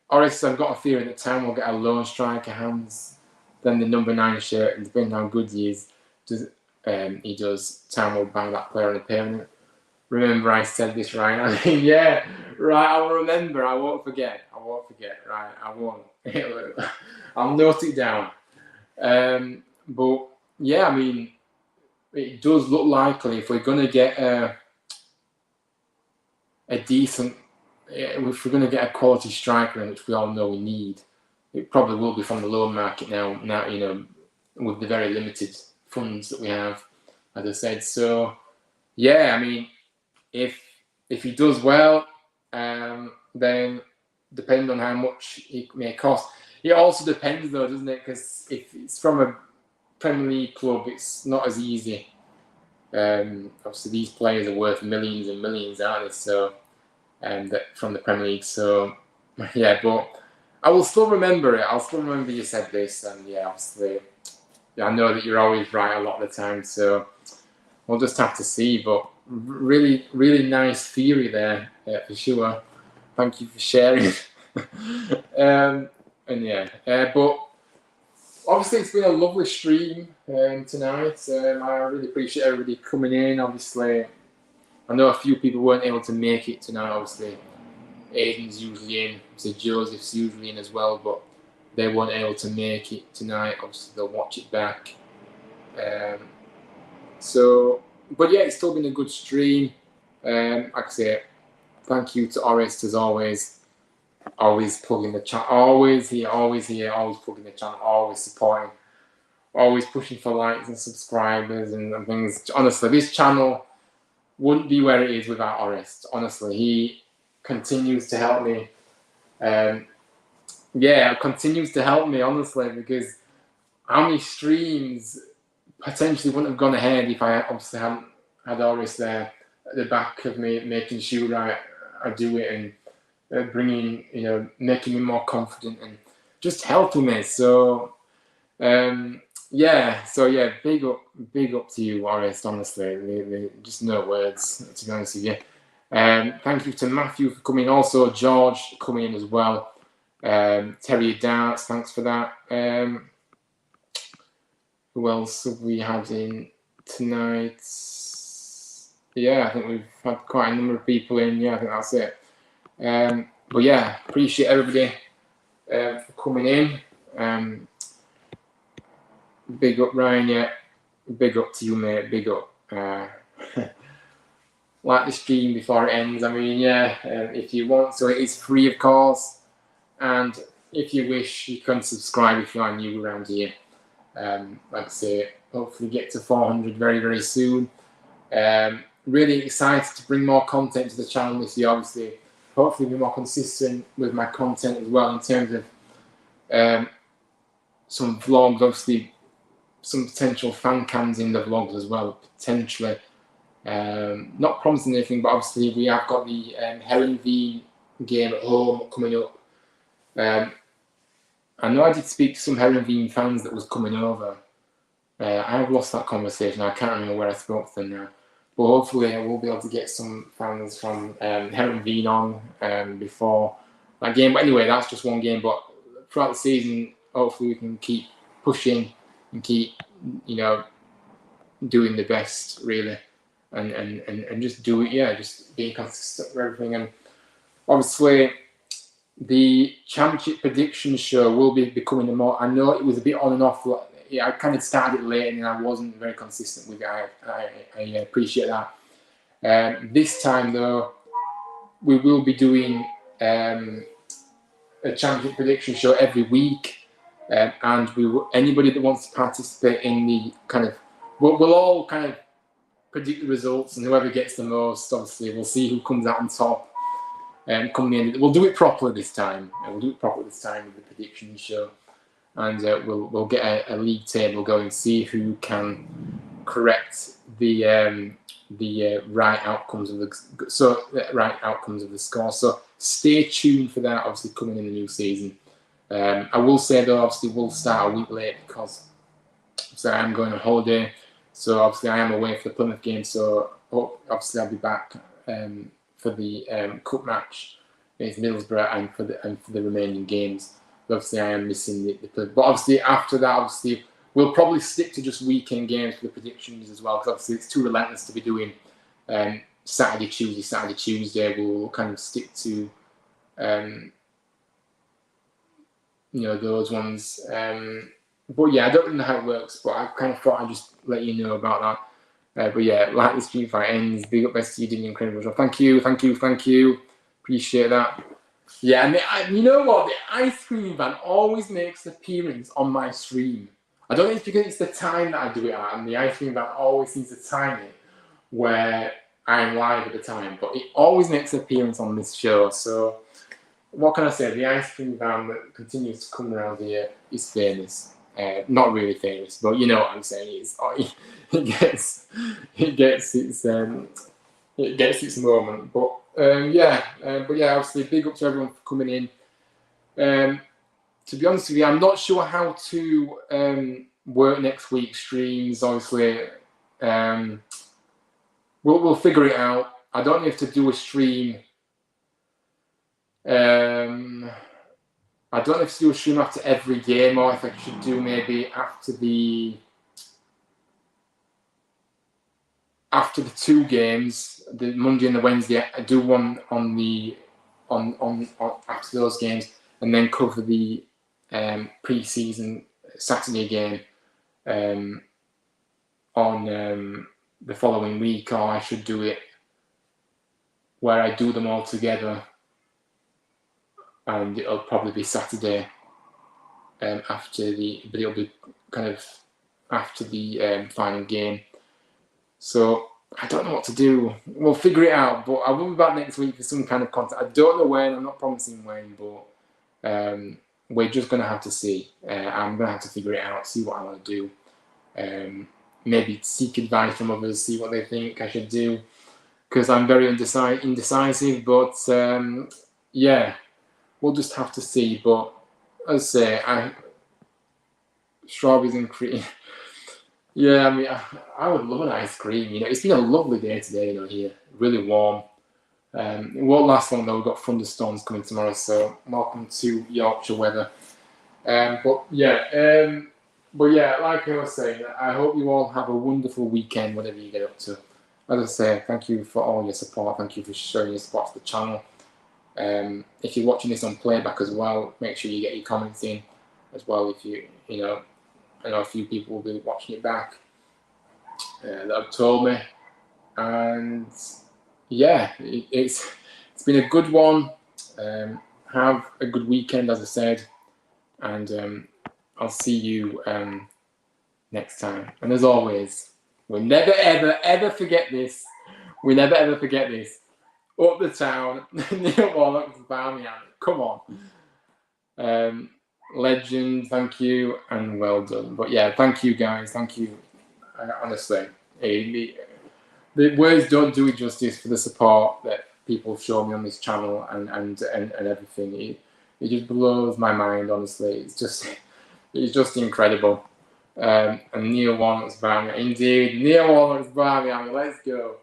Horace, I've got a feeling that Town will get a lone striker hands, then the number 9 shirt, and depending on how good he is, Town will buy that player on a permanent. remember I said this, right? I mean, yeah, right. I'll remember. I won't forget. Right? I won't. I'll note it down. But yeah, I mean, it does look likely if we're going to get a decent, if we're going to get a quality striker, which we all know we need, it probably will be from the loan market now. Now, you know, with the very limited funds that we have, as I said. So yeah, I mean, if he does well, then depending on how much it may cost, it also depends though, doesn't it? Because if it's from a Premier League club, it's not as easy. Obviously, these players are worth millions and millions, aren't they? So, from the Premier League. So, yeah, but I will still remember it. I'll still remember you said this, and yeah, obviously, yeah, I know that you're always right a lot of the time. So, we'll just have to see. But really, really nice theory there, for sure. Thank you for sharing. And yeah, but obviously it's been a lovely stream tonight. I really appreciate everybody coming in. Obviously, I know a few people weren't able to make it tonight. Obviously, Aiden's usually in, so Joseph's usually in as well, but they weren't able to make it tonight. Obviously, they'll watch it back. So, but yeah, it's still been a good stream. Like I say, thank you to Orest as always. Always plugging the channel, always here, always plugging the channel, always supporting, always pushing for likes and subscribers and things. Honestly, this channel wouldn't be where it is without Orest. Honestly, he continues to help me. Yeah, continues to help me, honestly, because how many streams potentially wouldn't have gone ahead if I obviously hadn't had Orest there at the back of me, making sure I do it and bringing, you know, making me more confident and just helping me. So, yeah. So yeah, big up to you, Orest. Honestly, just no words, to be honest with you. Thank you to Matthew for coming. Also, George coming in as well. Terry Darts, thanks for that. Who else have we had in tonight? Yeah, I think we've had quite a number of people in. Yeah, I think that's it. But yeah, appreciate everybody for coming in. Big up, Ryan. Yeah, big up to you, mate. Big up. Like the stream before it ends. I mean, yeah, if you want, so it is free, of course. And if you wish, you can subscribe if you are new around here. Like I say, hopefully get to 400 very, very soon. Really excited to bring more content to the channel this year, obviously. Hopefully be more consistent with my content as well in terms of some vlogs, obviously some potential fan cams in the vlogs as well, potentially. Not promising anything, but obviously we have got the Heron game at home coming up. I know I did speak to some Heron fans that was coming over. I have lost that conversation. I can't remember where I spoke to them now. But hopefully I will be able to get some fans from Heron on before that game. But anyway, that's just one game. But throughout the season, hopefully we can keep pushing and keep, you know, doing the best, really. And just do it, yeah, just being consistent with everything. And obviously the championship prediction show will be becoming more. I know it was a bit on and off. Yeah, I kind of started late and I wasn't very consistent with it. I appreciate that. This time, though, we will be doing a championship prediction show every week, and anybody that wants to participate in the kind of, we'll all kind of predict the results, and whoever gets the most, obviously, we'll see who comes out on top. Coming in, we'll do it properly this time. We'll do it properly this time with the prediction show. And we'll get a league table going, see who can correct the right outcomes of the score. So stay tuned for that. Obviously, coming in the new season. I will say though, obviously, we'll start a week late because I am going on holiday. So obviously, I am away for the Plymouth game. So obviously, I'll be back for the cup match against Middlesbrough and for the remaining games. Obviously, I am missing the but obviously after that, obviously we'll probably stick to just weekend games for the predictions as well, because obviously it's too relentless to be doing Saturday, Tuesday. We'll kind of stick to those ones. But yeah, I don't really know how it works, but I kind of thought I'd just let you know about that. But yeah, like the stream fight ends. Big up best you did an incredible job. Thank you. Appreciate that. Yeah, and you know what? The ice cream van always makes an appearance on my stream. I don't know if it's because it's the time that I do it at, and the ice cream van always seems to time it where I'm live at the time, but it always makes an appearance on this show. So what can I say? The ice cream van that continues to come around here is famous. Not really famous, but you know what I'm saying. It gets its moment. But obviously, big up to everyone for coming in. To be honest with you, I'm not sure how to work next week's streams. Obviously, we'll figure it out. I don't know if to do a stream. I don't know if to do a stream after every game, or if I should do maybe after the 2 games, the Monday and the Wednesday. I do one on after those games, and then cover the pre-season Saturday game on the following week, or I should do it where I do them all together, and it'll probably be Saturday but it'll be kind of after the final game. So I don't know what to do. We'll figure it out, but I will be back next week for some kind of content. I don't know when. I'm not promising when, but we're just going to have to see. I'm going to have to figure it out, see what I want to do. Maybe seek advice from others, see what they think I should do, because I'm very indecisive. But yeah, we'll just have to see. But as I say, strawberries and cream. Yeah, I mean, I would love an ice cream. It's been a lovely day today. Here, really warm. It won't last long though. We've got thunderstorms coming tomorrow, so welcome to Yorkshire weather. But yeah, like I was saying, I hope you all have a wonderful weekend, whatever you get up to. As I say, thank you for all your support. Thank you for showing your support to the channel. If you're watching this on playback as well, make sure you get your comments in as well. If I know a few people will be watching it back that have told me, and yeah, it's been a good one. Have a good weekend, as I said, and I'll see you next time. And as always, we'll never ever forget this. We never ever forget this. Up the town, Neil Warnock's Barmy. Come on. Legend, thank you, and well done. But yeah, thank you guys, thank you. Honestly, the words don't do it justice for the support that people show me on this channel and everything. It just blows my mind, honestly. It's just incredible. And Neil Warnock's Barmy, indeed, Neil Warnock's Barmy. Let's go.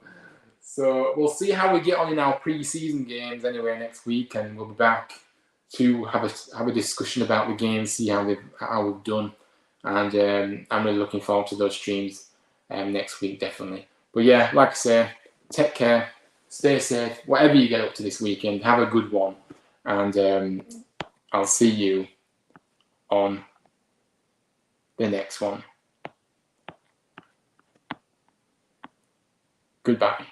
So we'll see how we get on in our pre-season games anyway next week, and we'll be back to have a discussion about the games, see how we've done, and I'm really looking forward to those streams next week, definitely. But yeah, like I say, take care, stay safe, whatever you get up to this weekend, have a good one, and I'll see you on the next one. Goodbye.